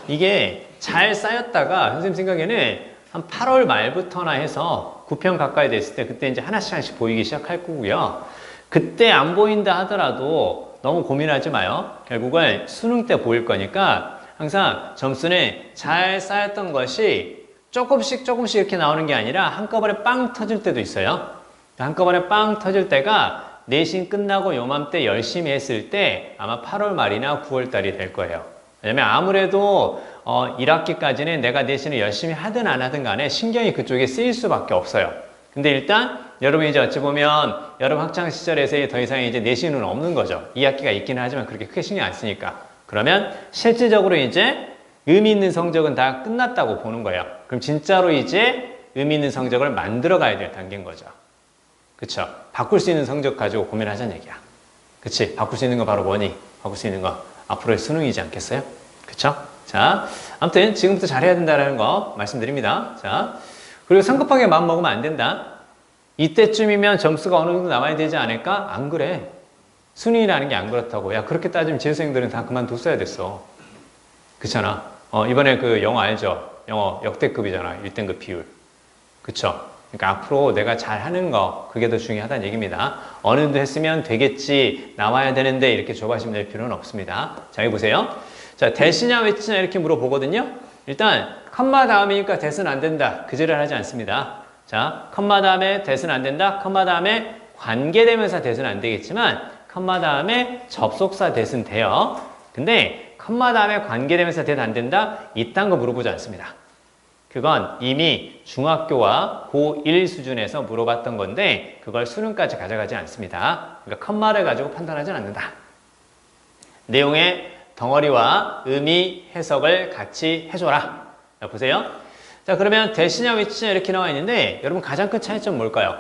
이게 잘 쌓였다가 선생님 생각에는 한 8월 말부터나 해서 9편 가까이 됐을 때 그때 이제 하나씩 보이기 시작할 거고요. 그때 안 보인다 하더라도 너무 고민하지 마요. 결국은 수능 때 보일 거니까 항상 점수는 잘 쌓였던 것이 조금씩 이렇게 나오는 게 아니라 한꺼번에 빵 터질 때도 있어요. 한꺼번에 빵 터질 때가 내신 끝나고 요맘때 열심히 했을 때 아마 8월 말이나 9월 달이 될 거예요. 왜냐면 아무래도 1학기까지는 내가 내신을 열심히 하든 안 하든 간에 신경이 그쪽에 쓰일 수밖에 없어요. 근데 일단 여러분이 이제 어찌 보면 여러분 학창 시절에서 더 이상 이제 내신은 없는 거죠. 2학기가 있기는 하지만 그렇게 크게 신경 안 쓰니까. 그러면 실질적으로 이제 의미 있는 성적은 다 끝났다고 보는 거예요. 그럼 진짜로 이제 의미 있는 성적을 만들어 가야 될 단계인 거죠. 그쵸? 바꿀 수 있는 성적 가지고 고민하자는 얘기야. 그치? 바꿀 수 있는 거 바로 뭐니? 바꿀 수 있는 거 앞으로의 수능이지 않겠어요? 그쵸? 자, 아무튼 지금부터 잘해야 된다는 거 말씀드립니다. 자, 그리고 성급하게 마음 먹으면 안 된다. 이때쯤이면 점수가 어느 정도 남아야 되지 않을까? 안 그래. 수능이라는 게 안 그렇다고. 야, 그렇게 따지면 재수생들은 다 그만뒀어야 됐어. 그렇잖아. 이번에 그 영어 알죠? 영어 역대급이잖아. 1등급 비율. 그쵸? 그러니까 앞으로 내가 잘하는 거, 그게 더 중요하다는 얘기입니다. 어느 정도 했으면 되겠지, 나와야 되는데 이렇게 조바심 낼 필요는 없습니다. 자, 여기 보세요. 자, 대시냐 외치냐 이렇게 물어보거든요. 일단 컴마 다음이니까 대는 안 된다. 그 질을 하지 않습니다. 자, 컴마 다음에 대는 안 된다. 컴마 다음에 관계대명사 대는 안 되겠지만 컴마 다음에 접속사 대는 돼요. 근데 컴마 다음에 관계대명사 대 안 된다? 이딴 거 물어보지 않습니다. 그건 이미 중학교와 고1 수준에서 물어봤던 건데 그걸 수능까지 가져가지 않습니다. 그러니까 컴마를 가지고 판단하지 않는다. 내용의 덩어리와 의미, 해석을 같이 해줘라. 자, 보세요. 자, 그러면 대시냐 위치냐 이렇게 나와 있는데 여러분 가장 큰 차이점 뭘까요?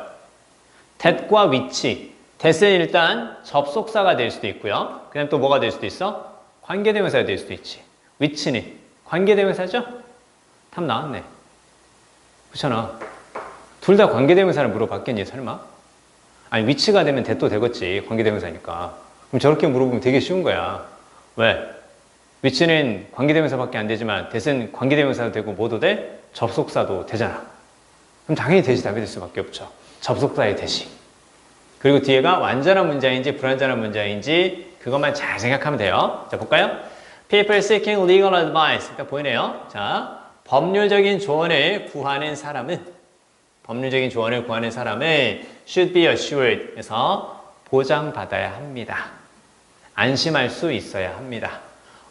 that과 which. that은 일단 접속사가 될 수도 있고요. 그냥 또 뭐가 될 수도 있어? 관계대명사가 될 수도 있지. which는 관계대명사죠? 답 나왔네. 그렇잖아. 둘 다 관계대명사를 물어봤겠니 설마? 아니 which가 되면 that도 되겠지. 관계대명사니까. 그럼 저렇게 물어보면 되게 쉬운 거야. 왜? which는 관계대명사밖에 안 되지만 that은 관계대명사도 되고 뭐도 돼? 접속사도 되잖아. 그럼 당연히 that이 답이 될 수밖에 없죠. 접속사의 that이. 그리고 뒤에가 완전한 문장인지 불완전한 문장인지 그것만 잘 생각하면 돼요. 자, 볼까요? People seeking legal advice. 일단 보이네요. 자, 법률적인 조언을 구하는 사람은 should be assured 에서 보장받아야 합니다. 안심할 수 있어야 합니다.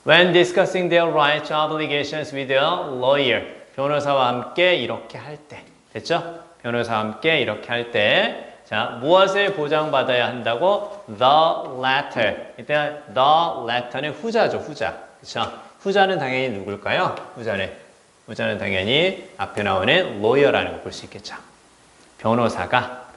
When discussing their rights or obligations with a lawyer. 변호사와 함께 이렇게 할 때. 됐죠? 변호사와 함께 이렇게 할 때. 자, 무엇을 보장받아야 한다고? The latter. 이때 the letter는 후자죠, 후자. 그쵸? 후자는 당연히 누굴까요? 후자는 당연히 앞에 나오는 lawyer라는 걸 볼 수 있겠죠. 변호사가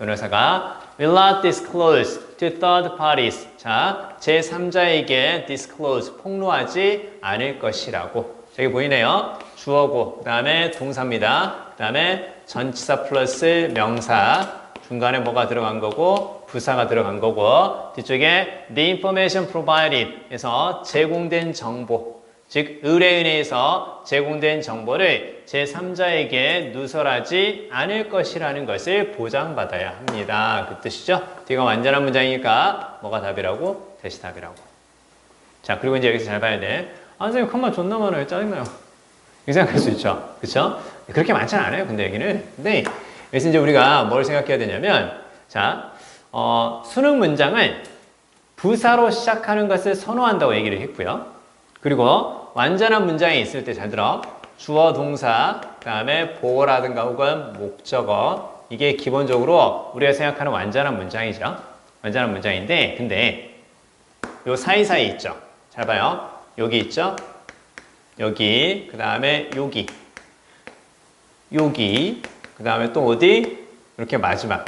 will not disclose to third parties. 자, 제3자에게 disclose, 폭로하지 않을 것이라고. 저기 보이네요. 주어고, 그 다음에 동사입니다. 그 다음에 전치사 플러스 명사. 중간에 뭐가 들어간 거고 부사가 들어간 거고 뒤쪽에 the information provided 에서 제공된 정보 즉 의뢰인에서 제공된 정보를 제3자에게 누설하지 않을 것이라는 것을 보장받아야 합니다. 그 뜻이죠. 뒤가 완전한 문장이니까 뭐가 답이라고? that이 답이라고. 자, 그리고 이제 여기서 잘 봐야 돼. 아, 선생님 컴마 존나 많아요. 짜증나요. 이렇게 생각할 수 있죠. 그쵸? 그렇게 많지는 않아요. 근데 여기는. 근데 그래서 이제 우리가 뭘 생각해야 되냐면, 자, 수능 문장을 부사로 시작하는 것을 선호한다고 얘기를 했고요. 그리고 완전한 문장이 있을 때 잘 들어. 주어, 동사, 그 다음에 보어라든가 혹은 목적어. 이게 기본적으로 우리가 생각하는 완전한 문장이죠. 완전한 문장인데, 근데 요 사이사이 있죠. 잘 봐요. 여기 있죠. 여기, 그 다음에 여기. 그 다음에 또 어디? 이렇게 마지막.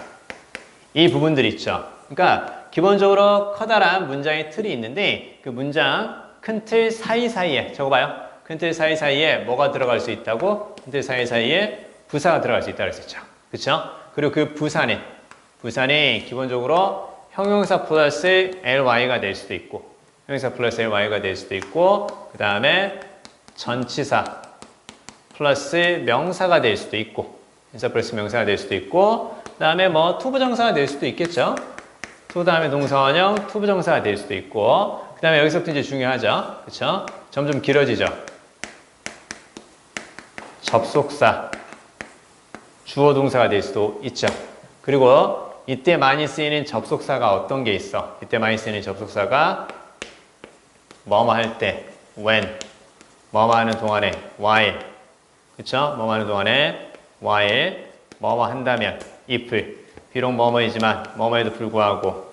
이 부분들 있죠. 그러니까 기본적으로 커다란 문장의 틀이 있는데 그 문장 큰 틀 사이사이에 적어봐요. 큰 틀 사이사이에 뭐가 들어갈 수 있다고? 큰 틀 사이사이에 부사가 들어갈 수 있다고 했었죠. 그렇죠? 그리고 그 부사는 기본적으로 형용사 플러스 ly가 될 수도 있고 형용사 플러스 ly가 될 수도 있고 그 다음에 전치사 플러스 명사가 될 수도 있고 전치사 플러스 명사가 될 수도 있고 그 다음에 뭐 투부정사가 될 수도 있겠죠. 투 다음에 동사원형 투부정사가 될 수도 있고 그 다음에 여기서부터 이제 중요하죠. 그렇죠? 점점 길어지죠. 접속사 주어 동사가 될 수도 있죠. 그리고 이때 많이 쓰이는 접속사가 어떤 게 있어? 이때 많이 쓰이는 접속사가 뭐뭐 할 때 when 뭐뭐 하는 동안에 while 그쵸? 뭐뭐 하는 동안에 while 뭐뭐 한다면 if 비록 뭐뭐이지만 뭐뭐에도 불구하고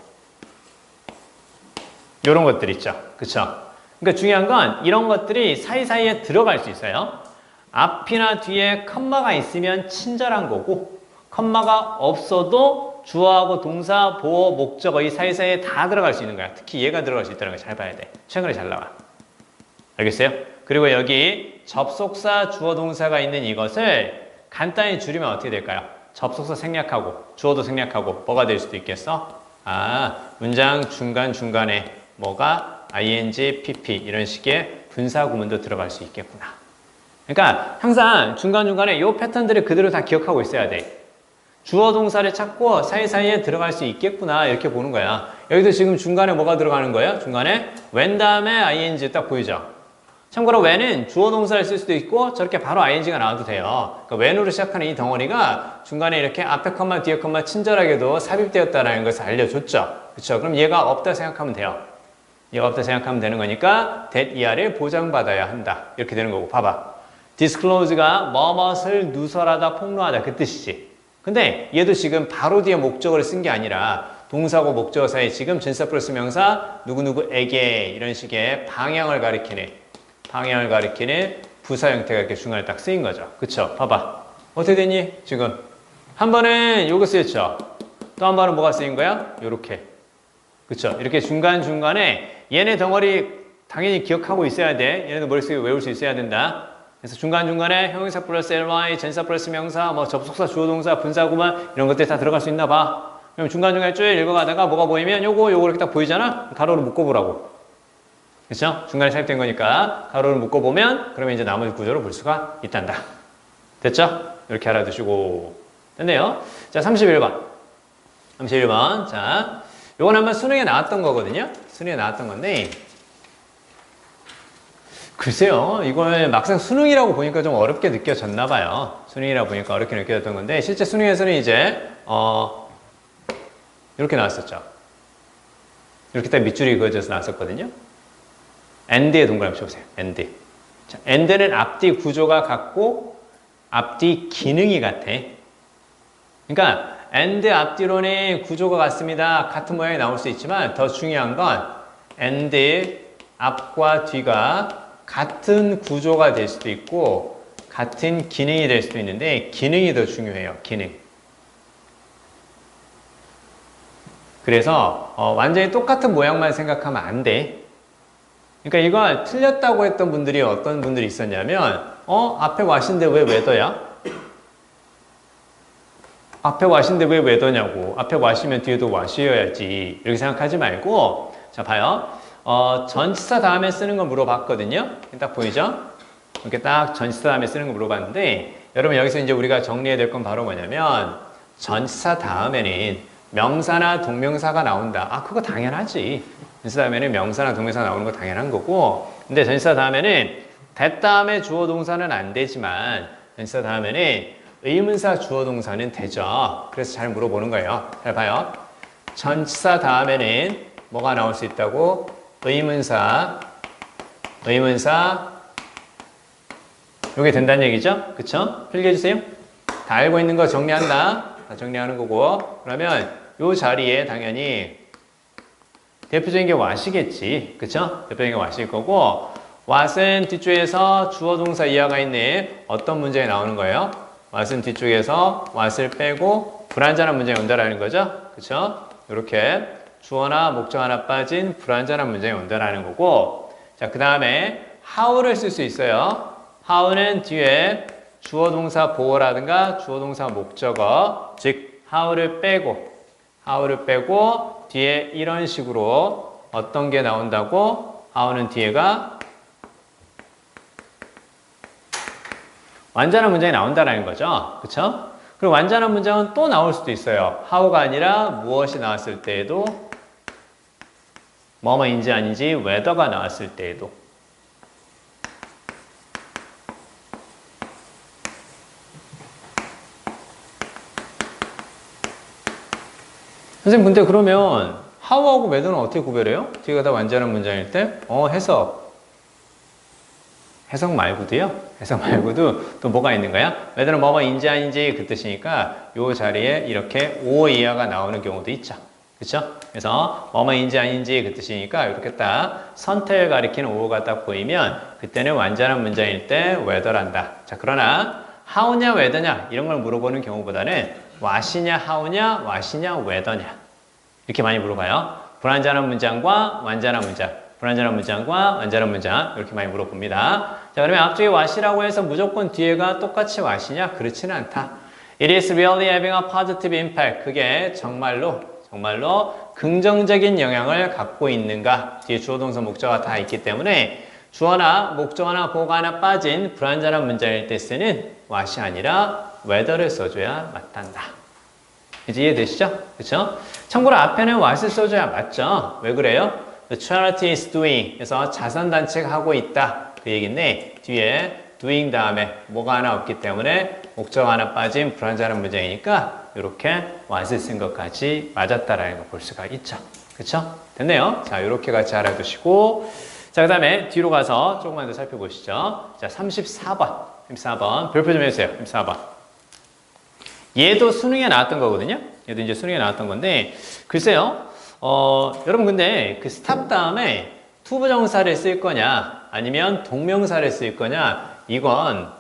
이런 것들 있죠. 그쵸? 그러니까 중요한 건 이런 것들이 사이사이에 들어갈 수 있어요. 앞이나 뒤에 컴마가 있으면 친절한 거고 컴마가 없어도 주어하고 동사, 보어, 목적어 이 사이사이에 다 들어갈 수 있는 거야. 특히 얘가 들어갈 수 있다는 거 잘 봐야 돼. 최근에 잘 나와. 알겠어요? 그리고 여기 접속사, 주어, 동사가 있는 이것을 간단히 줄이면 어떻게 될까요? 접속사 생략하고 주어도 생략하고 뭐가 될 수도 있겠어? 아, 문장 중간중간에 뭐가 ing, pp 이런 식의 분사 구문도 들어갈 수 있겠구나. 그러니까 항상 중간중간에 이 패턴들을 그대로 다 기억하고 있어야 돼. 주어 동사를 찾고 사이사이에 들어갈 수 있겠구나 이렇게 보는 거야. 여기도 지금 중간에 뭐가 들어가는 거예요? 중간에 when 다음에 ing 딱 보이죠? 참고로 when은 주어 동사를 쓸 수도 있고 저렇게 바로 ing가 나와도 돼요. 그러니까 when으로 시작하는 이 덩어리가 중간에 이렇게 앞에 컴마 뒤에 컴마 친절하게도 삽입되었다는 것을 알려줬죠. 그렇죠? 그럼 얘가 없다 생각하면 돼요. 얘가 없다 생각하면 되는 거니까 that 이하를 보장받아야 한다. 이렇게 되는 거고 봐봐. disclose가 뭐뭇을 누설하다 폭로하다 그 뜻이지. 근데 얘도 지금 바로 뒤에 목적어를 쓴 게 아니라 동사고 목적어 사이에 지금 전치사 플러스 명사 누구누구에게 이런 식의 방향을 가리키는 부사 형태가 이렇게 중간에 딱 쓰인 거죠. 그쵸? 봐봐. 어떻게 됐니? 지금 한 번은 요거 쓰였죠. 또 한 번은 뭐가 쓰인 거야? 요렇게. 그쵸? 이렇게 중간중간에 얘네 덩어리 당연히 기억하고 있어야 돼. 얘네도 머릿속에 외울 수 있어야 된다. 그래서 중간중간에 형용사 플러스 ly, 전사 플러스 명사, 뭐 접속사, 주어 동사, 분사 구문 이런 것들이 다 들어갈 수 있나 봐. 그럼 중간중간에 쭉 읽어가다가 뭐가 보이면 요거 이렇게 딱 보이잖아? 가로로 묶어보라고. 그쵸? 중간에 삽입된 거니까 가로를 묶어보면 그러면 이제 나머지 구조를 볼 수가 있단다. 됐죠? 이렇게 알아두시고 됐네요. 자, 31번. 31번. 자, 요건 한번 수능에 나왔던 거거든요. 수능에 나왔던 건데 글쎄요. 이걸 막상 수능이라고 보니까 좀 어렵게 느껴졌나 봐요. 수능이라고 보니까 어렵게 느껴졌던 건데 실제 수능에서는 이제 이렇게 나왔었죠. 이렇게 딱 밑줄이 그어져서 나왔었거든요. and의 동그라미 쳐보세요. and. 자, and는 앞뒤 구조가 같고 앞뒤 기능이 같아. 그러니까 and 앞뒤로는 구조가 같습니다. 같은 모양이 나올 수 있지만 더 중요한 건 and 앞과 뒤가 같은 구조가 될 수도 있고 같은 기능이 될 수도 있는데 기능이 더 중요해요. 기능. 그래서 완전히 똑같은 모양만 생각하면 안 돼. 그러니까 이걸 틀렸다고 했던 분들이 어떤 분들이 있었냐면 앞에 와신데 왜 웨더야? 앞에 와신데 왜 웨더냐고. 앞에 와시면 뒤에도 와시여야지. 이렇게 생각하지 말고 자 봐요. 전치사 다음에 쓰는 거 물어봤거든요. 딱 보이죠? 이렇게 딱 전치사 다음에 쓰는 거 물어봤는데 여러분 여기서 이제 우리가 정리해야 될 건 바로 뭐냐면 전치사 다음에는 명사나 동명사가 나온다. 아 그거 당연하지. 전치사 다음에는 명사나 동명사 나오는 거 당연한 거고 근데 전치사 다음에는 that 다음에 주어 동사는 안 되지만 전치사 다음에는 의문사 주어 동사는 되죠. 그래서 잘 물어보는 거예요. 잘 봐요. 전치사 다음에는 뭐가 나올 수 있다고? 의문사 요게 된다는 얘기죠? 그쵸? 필기해주세요. 다 알고 있는 거 정리한다. 다 정리하는 거고 그러면 요 자리에 당연히 대표적인 게 what이겠지. 그쵸? 대표적인 게 what일 거고 what은 뒤쪽에서 주어 동사 이하가 있는 어떤 문제에 나오는 거예요? what은 뒤쪽에서 what을 빼고 불완전한 문제에 온다라는 거죠. 그쵸? 이렇게 주어나 목적 하나 빠진 불완전한 문제에 온다라는 거고 자, 그 다음에 how를 쓸 수 있어요. how는 뒤에 주어 동사 보어라든가 주어 동사 목적어 즉 how를 빼고 뒤에 이런 식으로 어떤 게 나온다고? how는 뒤에가 완전한 문장이 나온다라는 거죠. 그쵸? 그리고 완전한 문장은 또 나올 수도 있어요. how가 아니라 무엇이 나왔을 때에도 뭐뭐인지 아닌지 whether가 나왔을 때에도 선생님 근데 그러면 how하고 whether는 어떻게 구별해요? 뒤가 다 완전한 문장일 때? 해석 말고도요. 해석 말고도 또 뭐가 있는 거야? whether는 뭐뭐인지 아닌지 그 뜻이니까 요 자리에 이렇게 or 이하가 나오는 경우도 있죠. 그쵸? 그래서 뭐뭐인지 아닌지 그 뜻이니까 이렇게 딱 선택을 가리키는 or가 딱 보이면 그때는 완전한 문장일 때 whether란다. 자, 그러나 how냐 whether냐 이런 걸 물어보는 경우보다는 what이냐 how냐 what이냐 whether냐 이렇게 많이 물어봐요. 불완전한 문장과 완전한 문장 불완전한 문장과 완전한 문장 이렇게 많이 물어봅니다. 자, 그러면 앞쪽에 what이라고 해서 무조건 뒤에가 똑같이 what이냐? 그렇지는 않다. It is really having a positive impact. 그게 정말로 긍정적인 영향을 갖고 있는가? 뒤에 주어 동사 목적어가 다 있기 때문에 주어나 목적어나 보어가 하나 빠진 불완전한 문장일 때 쓰는 what이 아니라 whether를 써줘야 맞단다. 이제 이해되시죠? 그쵸? 참고로 앞에는 what을 써줘야 맞죠? 왜 그래요? The charity is doing. 그래서 자선단체가 하고 있다. 그 얘기인데 뒤에 doing 다음에 뭐가 하나 없기 때문에 목적 하나 빠진 불완전한 문장이니까 이렇게 what을 쓴 것까지 맞았다라는 걸 볼 수가 있죠. 그쵸? 됐네요. 자, 이렇게 같이 알아두시고 자, 그 다음에 뒤로 가서 조금만 더 살펴보시죠. 자, 34번. 별표 좀 해주세요. 34번. 얘도 수능에 나왔던 거거든요. 얘도 이제 수능에 나왔던 건데 글쎄요. 여러분 근데 그 스탑 다음에 투부정사를 쓸 거냐 아니면 동명사를 쓸 거냐 이건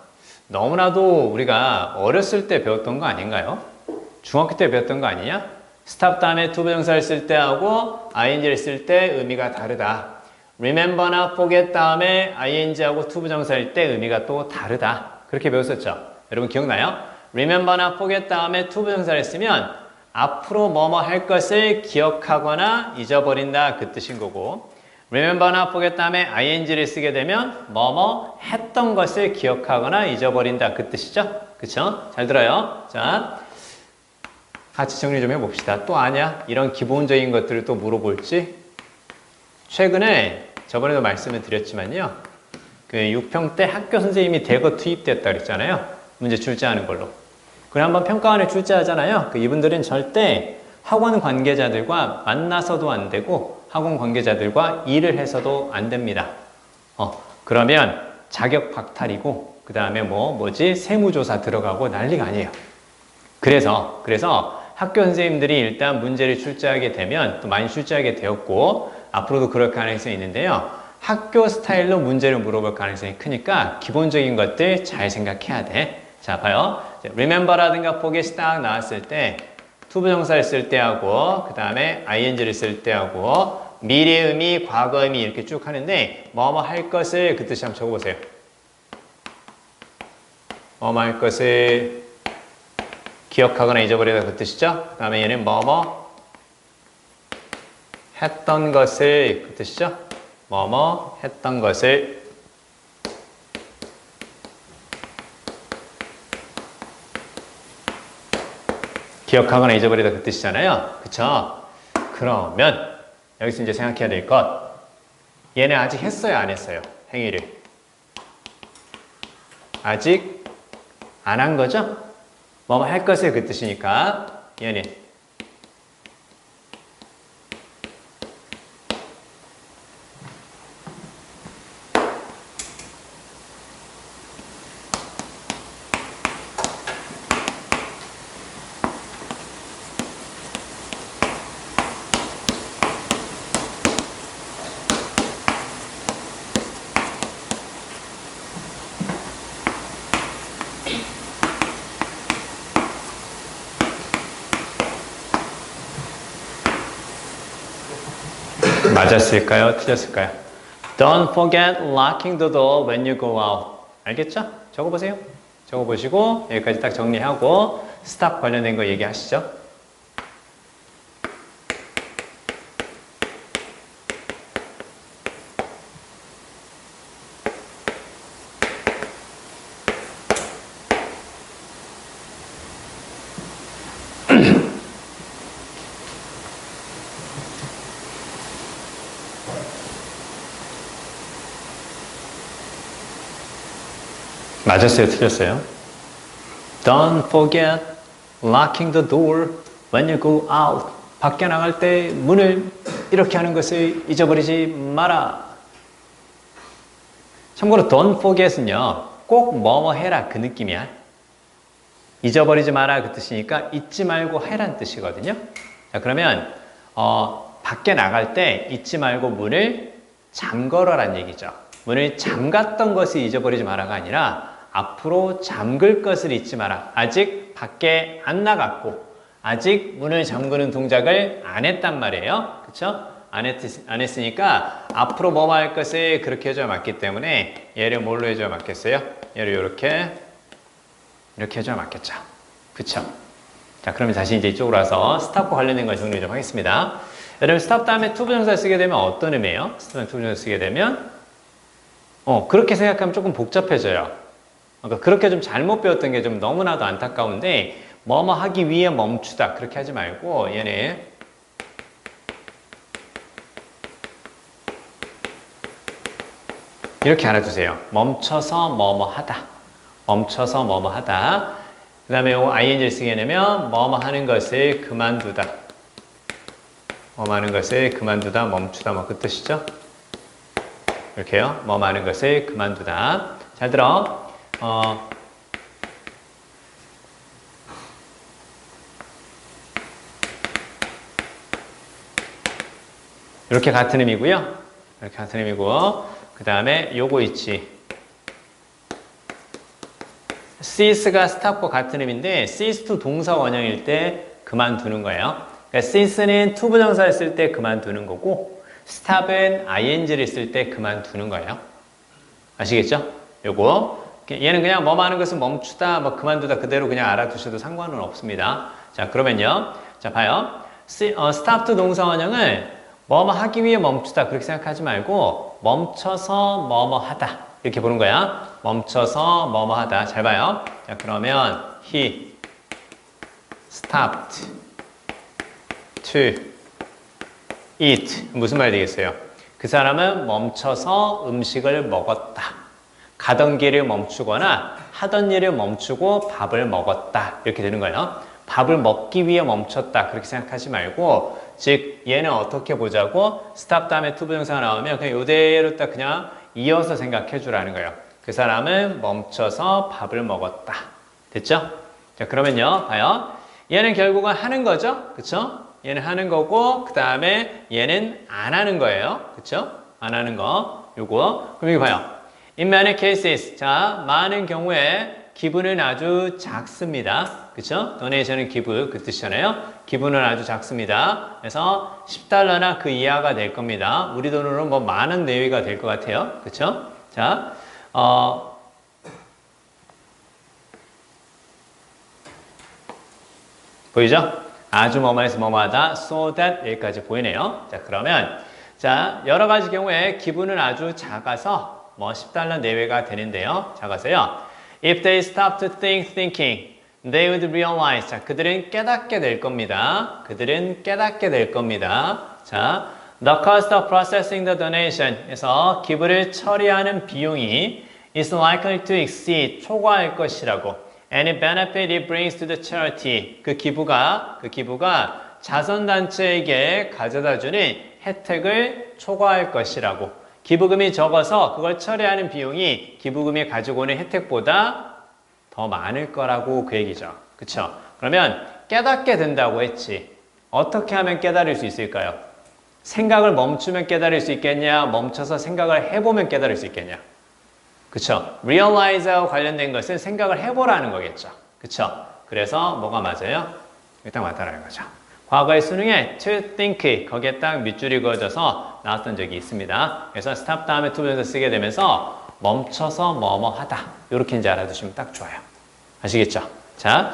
너무나도 우리가 어렸을 때 배웠던 거 아닌가요? 중학교 때 배웠던 거 아니냐? stop 다음에 to 부정사를 쓸 때하고 ing를 쓸 때 의미가 다르다. remember나 forget 다음에 ing하고 to 부정사일 때 의미가 또 다르다. 그렇게 배웠었죠. 여러분 기억나요? remember나 forget 다음에 to 부정사를 쓰면 앞으로 뭐뭐 할 것을 기억하거나 잊어버린다 그 뜻인 거고 remember나 forget 다음에 ing를 쓰게 되면 뭐뭐 했던 것을 기억하거나 잊어버린다 그 뜻이죠. 그쵸? 잘 들어요. 자, 같이 정리 좀 해봅시다. 또 아냐? 이런 기본적인 것들을 또 물어볼지? 최근에 저번에도 말씀을 드렸지만요. 그 6평 때 학교 선생님이 대거 투입됐다 그랬잖아요. 문제 출제하는 걸로. 그래 한번 평가원에 출제하잖아요. 이분들은 절대 학원 관계자들과 만나서도 안 되고 학원 관계자들과 일을 해서도 안 됩니다. 그러면 자격 박탈이고 그 다음에 세무조사 들어가고 난리가 아니에요. 그래서 학교 선생님들이 일단 문제를 출제하게 되면 또 많이 출제하게 되었고 앞으로도 그럴 가능성이 있는데요. 학교 스타일로 문제를 물어볼 가능성이 크니까 기본적인 것들 잘 생각해야 돼. 자, 봐요. remember라든가 forget이 딱 나왔을 때 to 부정사를 쓸 때하고 그 다음에 ing를 쓸 때하고 미래 의미, 과거 의미 이렇게 쭉 하는데 뭐뭐 할 것을 그 뜻이 한번 적어보세요. 뭐뭐 할 것을 기억하거나 잊어버리다 그 뜻이죠. 그 다음에 얘는 뭐뭐 했던 것을 그 뜻이죠. 뭐뭐 했던 것을 기억하거나 잊어버리다 그 뜻이잖아요. 그쵸? 그러면 여기서 이제 생각해야 될 것 얘네 아직 했어요 안 했어요? 행위를 아직 안 한 거죠? 뭐뭐 할 것을 그 뜻이니까 얘는 맞았을까요? 틀렸을까요? Don't forget locking the door when you go out. 알겠죠? 적어보세요. 적어보시고 여기까지 딱 정리하고 stop 관련된 거 얘기하시죠. 맞았어요? 틀렸어요? Don't forget locking the door when you go out. 밖에 나갈 때 문을 이렇게 하는 것을 잊어버리지 마라. 참고로 don't forget은요. 꼭 뭐뭐 해라 그 느낌이야. 잊어버리지 마라 그 뜻이니까 잊지 말고 해란 뜻이거든요. 자, 그러면 밖에 나갈 때 잊지 말고 문을 잠걸어란 얘기죠. 문을 잠갔던 것을 잊어버리지 마라가 아니라 앞으로 잠글 것을 잊지 마라. 아직 밖에 안 나갔고 아직 문을 잠그는 동작을 안 했단 말이에요. 그쵸? 안 했으니까 앞으로 뭐 할 것을 그렇게 해줘야 맞기 때문에 얘를 뭘로 해줘야 맞겠어요? 얘를 이렇게 해줘야 맞겠죠. 그쵸? 자, 그러면 다시 이제 이쪽으로 와서 스탑과 관련된 걸 정리 좀 하겠습니다. 여러분 스탑 다음에 to 부정사 쓰게 되면 어떤 의미예요? 스탑 다음에 to 부정사 쓰게 되면 그렇게 생각하면 조금 복잡해져요. 그러니까 그렇게 좀 잘못 배웠던 게 좀 너무나도 안타까운데 뭐뭐 하기 위해 멈추다 그렇게 하지 말고 얘네 이렇게 알아두세요. 멈춰서 뭐뭐 하다. 멈춰서 뭐뭐 하다. 그 다음에 ing를 쓰게 되면 뭐뭐 하는 것을 그만두다. 뭐뭐 하는 것을 그만두다, 멈추다 뭐 그 뜻이죠. 이렇게요. 뭐뭐 하는 것을 그만두다. 잘 들어. 이렇게 같은 의미고요. 이렇게 같은 의미고 그 다음에 요거 있지. cease가 stop과 같은 의미인데 cease to 동사 원형일 때 그만두는 거예요. 그러니까 cease는 to 부정사를 쓸 때 그만두는 거고 stop은 ing를 쓸 때 그만두는 거예요. 아시겠죠? 요거 얘는 그냥 뭐뭐 하는 것은 멈추다, 뭐 그만두다 그대로 그냥 알아두셔도 상관은 없습니다. 자, 그러면요. 자, 봐요. stop to 동사원형을 뭐뭐 하기 위해 멈추다 그렇게 생각하지 말고 멈춰서 뭐뭐 하다 이렇게 보는 거야. 멈춰서 뭐뭐 하다. 잘 봐요. 자, 그러면 he stopped to eat. 무슨 말이 되겠어요? 그 사람은 멈춰서 음식을 먹었다. 가던 길을 멈추거나 하던 일을 멈추고 밥을 먹었다. 이렇게 되는 거예요. 밥을 먹기 위해 멈췄다. 그렇게 생각하지 말고, 즉 얘는 어떻게 보자고 stop 다음에 to 부정사가 나오면 그냥 이대로 딱 그냥 이어서 생각해 주라는 거예요. 그 사람은 멈춰서 밥을 먹었다. 됐죠? 자, 그러면요. 봐요. 얘는 결국은 하는 거죠. 그쵸? 얘는 하는 거고, 그 다음에 얘는 안 하는 거예요. 그쵸? 안 하는 거. 요거. 그럼 이거 봐요. In many cases. 자, 많은 경우에 기부는 아주 작습니다. 그쵸? 도네이션은 기부, 그 뜻이잖아요. 기부는 아주 작습니다. 그래서 10달러나 그 이하가 될 겁니다. 우리 돈으로 뭐 많은 내외가 될 것 같아요. 그쵸? 자, 보이죠? 아주 뭐뭐해서 뭐뭐하다, so that 여기까지 보이네요. 자, 그러면 자, 여러 가지 경우에 기부는 아주 작아서 뭐 10달러 내외가 되는데요. 작아서요. If they stop to think thinking, they would realize. 자, 그들은 깨닫게 될 겁니다. 그들은 깨닫게 될 겁니다. 자, the cost of processing the donation. 그래서 기부를 처리하는 비용이 is likely to exceed. 초과할 것이라고. Any benefit it brings to the charity. 그 기부가 자선단체에게 가져다주는 혜택을 초과할 것이라고. 기부금이 적어서 그걸 처리하는 비용이 기부금이 가지고 오는 혜택보다 더 많을 거라고 그 얘기죠. 그쵸? 그러면 깨닫게 된다고 했지. 어떻게 하면 깨달을 수 있을까요? 생각을 멈추면 깨달을 수 있겠냐? 멈춰서 생각을 해보면 깨달을 수 있겠냐? 그쵸? realize하고 관련된 것은 생각을 해보라는 거겠죠. 그쵸? 그래서 뭐가 맞아요? 일단 맞다라는 거죠. 과거의 수능에 to think 거기에 딱 밑줄이 그어져서 나왔던 적이 있습니다. 그래서 stop 다음에 to 부정사 쓰게 되면서 멈춰서 뭐뭐 하다 이렇게 이제 알아두시면 딱 좋아요. 아시겠죠? 자,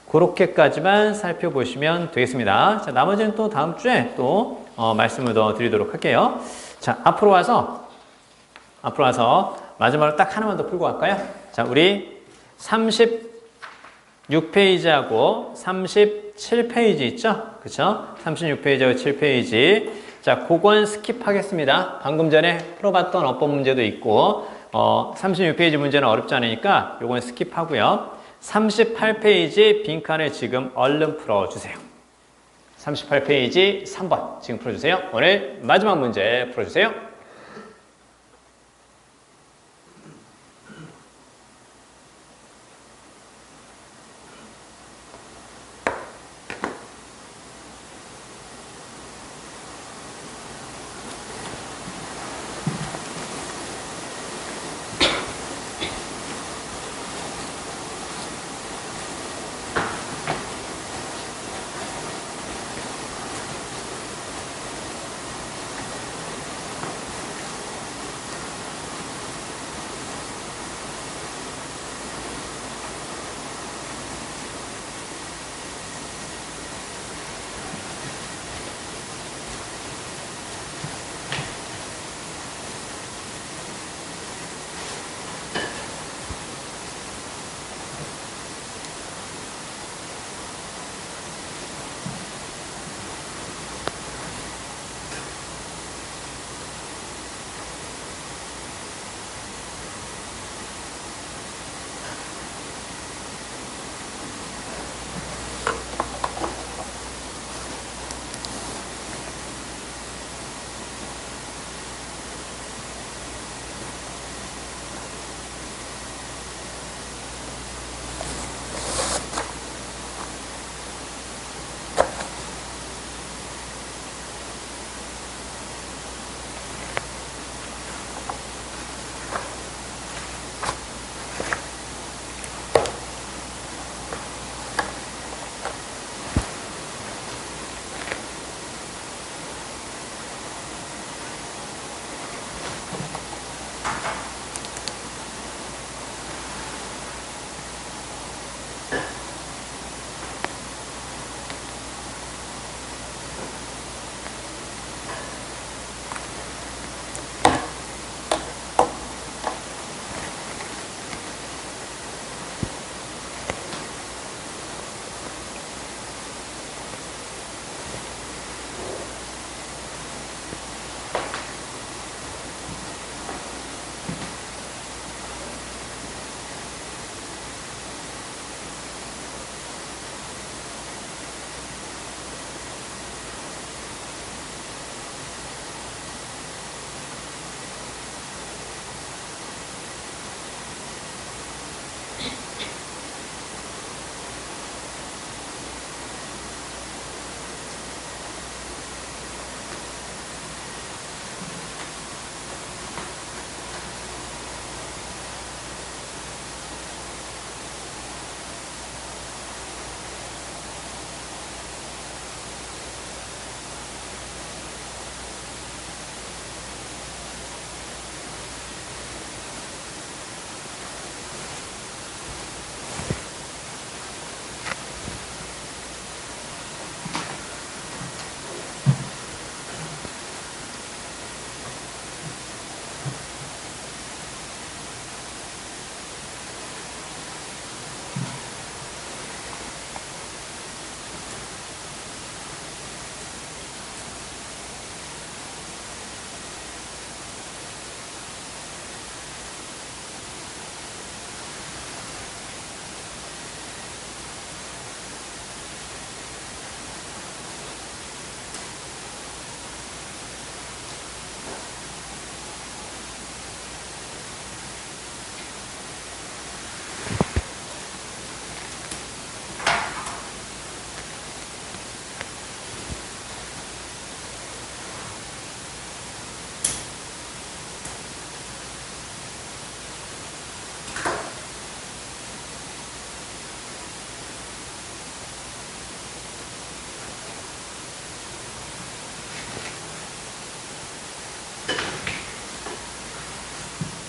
그렇게까지만 살펴보시면 되겠습니다. 자, 나머지는 또 다음 주에 또 말씀을 더 드리도록 할게요. 자, 앞으로 와서 마지막으로 딱 하나만 더 풀고 갈까요? 자, 우리 36페이지하고 37페이지 있죠? 그쵸? 36페이지하고 7페이지. 자, 그건 스킵하겠습니다. 방금 전에 풀어봤던 어법 문제도 있고, 36페이지 문제는 어렵지 않으니까 요건 스킵하고요. 38페이지 빈칸을 지금 얼른 풀어주세요. 38페이지 3번 지금 풀어주세요. 오늘 마지막 문제 풀어주세요.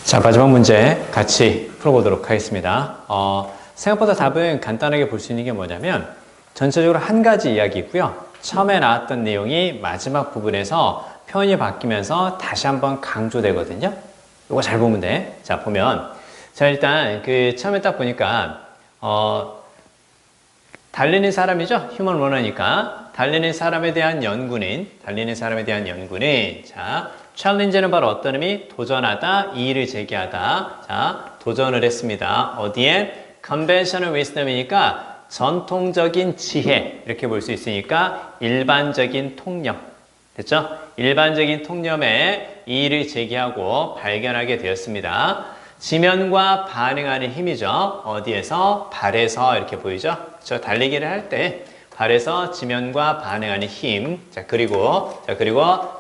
자, 마지막 문제 같이 풀어보도록 하겠습니다. 생각보다 답은 간단하게 볼 수 있는 게 뭐냐면 전체적으로 한 가지 이야기고요. 처음에 나왔던 내용이 마지막 부분에서 표현이 바뀌면서 다시 한번 강조되거든요. 이거 잘 보면 돼. 자, 보면 자, 일단 그 처음에 딱 보니까 달리는 사람이죠. 휴먼 러너니까 달리는 사람에 대한 연구는 자, 챌린지는 바로 어떤 의미? 도전하다, 이의를 제기하다. 자, 도전을 했습니다. 어디에? conventional wisdom이니까 전통적인 지혜 이렇게 볼 수 있으니까 일반적인 통념. 됐죠? 일반적인 통념에 이의를 제기하고 발견하게 되었습니다. 지면과 반응하는 힘이죠. 어디에서? 발에서 이렇게 보이죠? 저 달리기를 할 때 발에서 지면과 반응하는 힘. 자, 그리고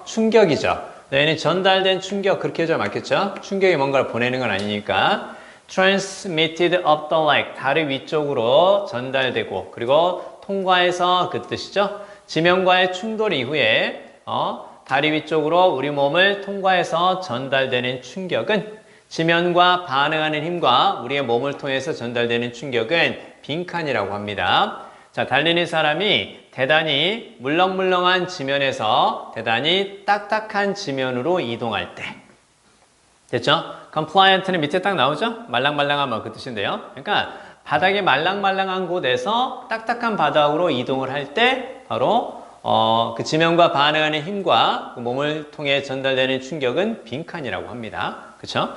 충격이죠. 얘는 전달된 충격 그렇게 해줘 맞겠죠? 충격이 뭔가를 보내는 건 아니니까 transmitted up the leg 다리 위쪽으로 전달되고 그리고 통과해서 그 뜻이죠. 지면과의 충돌 이후에 다리 위쪽으로 우리 몸을 통과해서 전달되는 충격은 지면과 반응하는 힘과 우리의 몸을 통해서 전달되는 충격은 빈칸이라고 합니다. 자, 달리는 사람이 대단히 물렁물렁한 지면에서 대단히 딱딱한 지면으로 이동할 때 됐죠? compliant는 밑에 딱 나오죠? 말랑말랑한 뭐 그 뜻인데요. 그러니까 바닥이 말랑말랑한 곳에서 딱딱한 바닥으로 이동을 할 때 바로 그 지면과 반응하는 힘과 그 몸을 통해 전달되는 충격은 빈칸이라고 합니다. 그렇죠?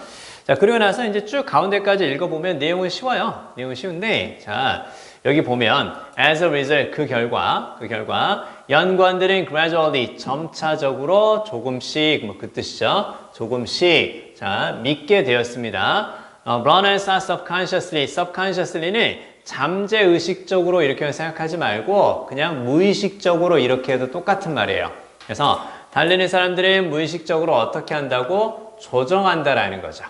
자, 그리고 나서 이제 쭉 가운데까지 읽어보면 내용은 쉬워요. 내용은 쉬운데, 자, 여기 보면 as a result 그 결과 연구원들은 gradually 점차적으로 조금씩 뭐 그 뜻이죠. 조금씩 자 믿게 되었습니다. runners are subconsciously는 잠재의식적으로 이렇게 생각하지 말고 그냥 무의식적으로 이렇게 해도 똑같은 말이에요. 그래서 달리는 사람들은 무의식적으로 어떻게 한다고? 조정한다라는 거죠.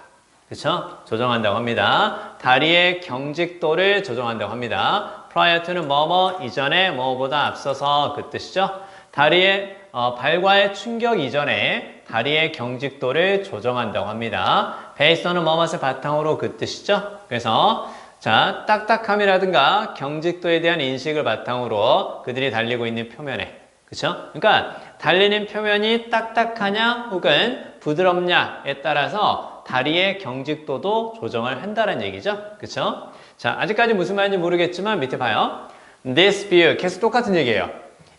그렇죠? 조정한다고 합니다. 다리의 경직도를 조정한다고 합니다. prior to는 뭐뭐 이전에 뭐보다 앞서서 그 뜻이죠. 다리의 발과의 충격 이전에 다리의 경직도를 조정한다고 합니다. based on은 뭐뭐을 바탕으로 그 뜻이죠. 그래서 자 딱딱함이라든가 경직도에 대한 인식을 바탕으로 그들이 달리고 있는 표면에 그렇죠? 그러니까 달리는 표면이 딱딱하냐 혹은 부드럽냐에 따라서 다리의 경직도도 조정을 한다는 얘기죠. 그렇죠? 자, 아직까지 무슨 말인지 모르겠지만 밑에 봐요. This view 계속 똑같은 얘기예요.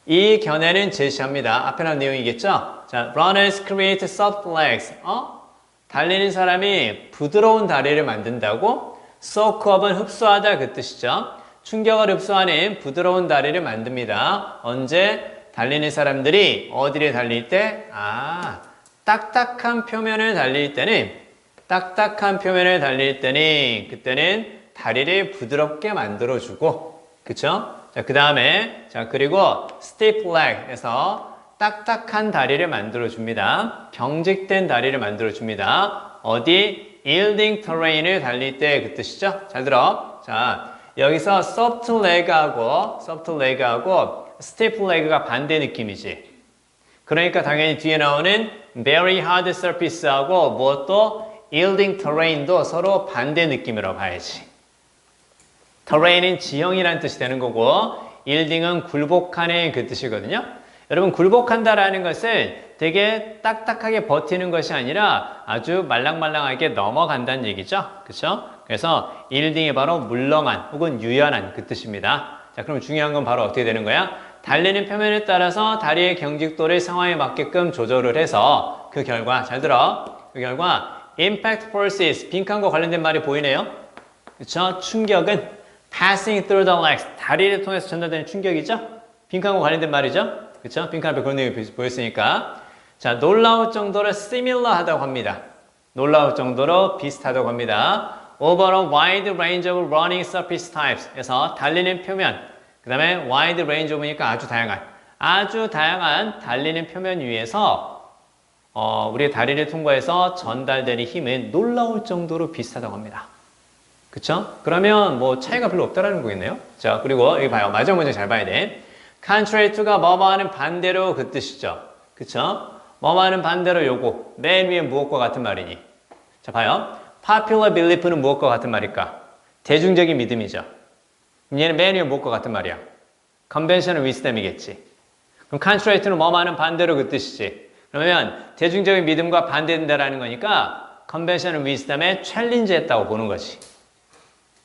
이 견해는 제시합니다. 앞에 나온 내용이겠죠? 자, runners create soft legs. 달리는 사람이 부드러운 다리를 만든다고? soak up은 흡수하다 그 뜻이죠. 충격을 흡수하는 부드러운 다리를 만듭니다. 언제? 달리는 사람들이 어디를 달릴 때? 딱딱한 표면을 달릴 때는 그때는 다리를 부드럽게 만들어주고 그쵸? 자, 그 다음에 자 그리고 stiff leg에서 딱딱한 다리를 만들어줍니다. 경직된 다리를 만들어줍니다. 어디? yielding terrain을 달릴 때 그 뜻이죠? 잘 들어. 자, 여기서 soft leg하고 stiff leg가 반대 느낌이지. 그러니까 당연히 뒤에 나오는 very hard surface하고 무엇도 yielding terrain도 서로 반대 느낌이라고 봐야지. terrain은 지형이라는 뜻이 되는 거고 yielding은 굴복하는 그 뜻이거든요. 여러분 굴복한다라는 것을 되게 딱딱하게 버티는 것이 아니라 아주 말랑말랑하게 넘어간다는 얘기죠. 그렇죠? 그래서 yielding이 바로 물렁한 혹은 유연한 그 뜻입니다. 자, 그럼 중요한 건 바로 어떻게 되는 거야? 달리는 표면에 따라서 다리의 경직도를 상황에 맞게끔 조절을 해서 그 결과 잘 들어. 그 결과 impact forces 빈칸과 관련된 말이 보이네요. 그렇죠? 충격은 passing through the legs 다리를 통해서 전달되는 충격이죠. 빈칸과 관련된 말이죠. 그렇죠? 빈칸 앞에 그런 내용이 보였으니까 자 놀라울 정도로 similar 하다고 합니다. 놀라울 정도로 비슷하다고 합니다. Over a wide range of running surface types 에서 달리는 표면 그 다음에 wide range of니까 아주 다양한 달리는 표면 위에서 우리의 다리를 통과해서 전달되는 힘은 놀라울 정도로 비슷하다고 합니다. 그쵸? 그러면 뭐 차이가 별로 없다라는 거겠네요. 자, 그리고 여기 봐요. 마지막 문제 잘 봐야 돼. contrary to가 뭐뭐하는 반대로 그 뜻이죠. 그쵸? 뭐뭐하는 반대로 요거. 맨 위에 무엇과 같은 말이니? 자, 봐요. popular belief는 무엇과 같은 말일까? 대중적인 믿음이죠. 그럼 얘는 맨 위에 무엇과 같은 말이야? conventional wisdom이겠지. 그럼 contrary는 뭐뭐하는 반대로 그 뜻이지. 그러면 대중적인 믿음과 반대된다라는 거니까 conventional wisdom에 challenge했다고 보는 거지.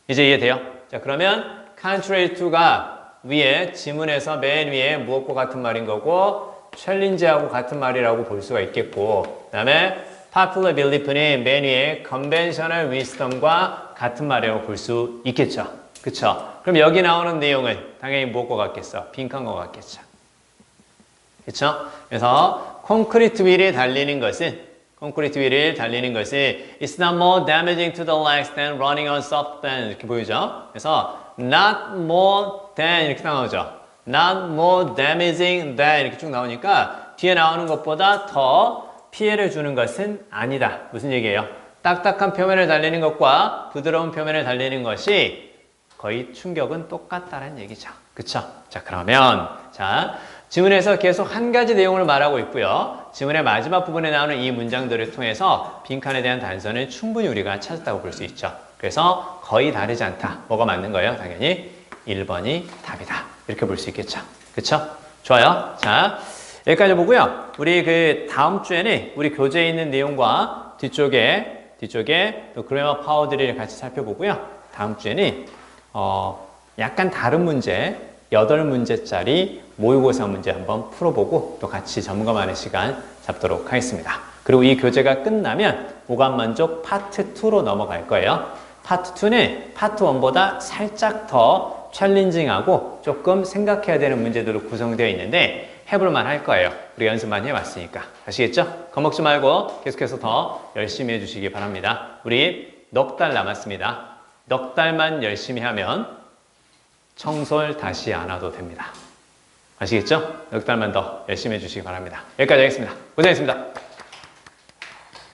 이제 이해돼요? 자, 그러면 contrary to가 위에 지문에서 맨 위에 무엇과 같은 말인 거고 challenge하고 같은 말이라고 볼 수가 있겠고 그 다음에 popular belief는 맨 위에 conventional wisdom과 같은 말이라고 볼 수 있겠죠. 그쵸? 그럼 여기 나오는 내용은 당연히 무엇과 같겠어? 빈칸 것 같겠죠. 그쵸? 그래서 콘크리트 위를 달리는 것은 it's not more damaging to the legs than running on soft than 이렇게 보이죠? 그래서 not more than 이렇게 나오죠. not more damaging than 이렇게 쭉 나오니까 뒤에 나오는 것보다 더 피해를 주는 것은 아니다. 무슨 얘기예요? 딱딱한 표면을 달리는 것과 부드러운 표면을 달리는 것이 거의 충격은 똑같다는 얘기죠. 그쵸? 자, 그러면 지문에서 계속 한 가지 내용을 말하고 있고요. 지문의 마지막 부분에 나오는 이 문장들을 통해서 빈칸에 대한 단서는 충분히 우리가 찾았다고 볼 수 있죠. 그래서 거의 다르지 않다. 뭐가 맞는 거예요? 당연히 1번이 답이다. 이렇게 볼 수 있겠죠. 그쵸? 좋아요. 자, 여기까지 보고요. 우리 그 다음 주에는 우리 교재에 있는 내용과 뒤쪽에 또 그래머 파워들을 같이 살펴보고요. 다음 주에는 약간 다른 문제 8문제짜리 모의고사 문제 한번 풀어보고 또 같이 점검하는 시간 잡도록 하겠습니다. 그리고 이 교재가 끝나면 오감만족 파트 2로 넘어갈 거예요. 파트 2는 파트 1보다 살짝 더 챌린징하고 조금 생각해야 되는 문제들로 구성되어 있는데 해볼만 할 거예요. 우리 연습 많이 해왔으니까. 아시겠죠? 겁먹지 말고 계속해서 더 열심히 해주시기 바랍니다. 우리 넉 달 남았습니다. 넉 달만 열심히 하면 청소를 다시 안 와도 됩니다. 아시겠죠? 넉 달만 더 열심히 해주시기 바랍니다. 여기까지 하겠습니다. 고생했습니다.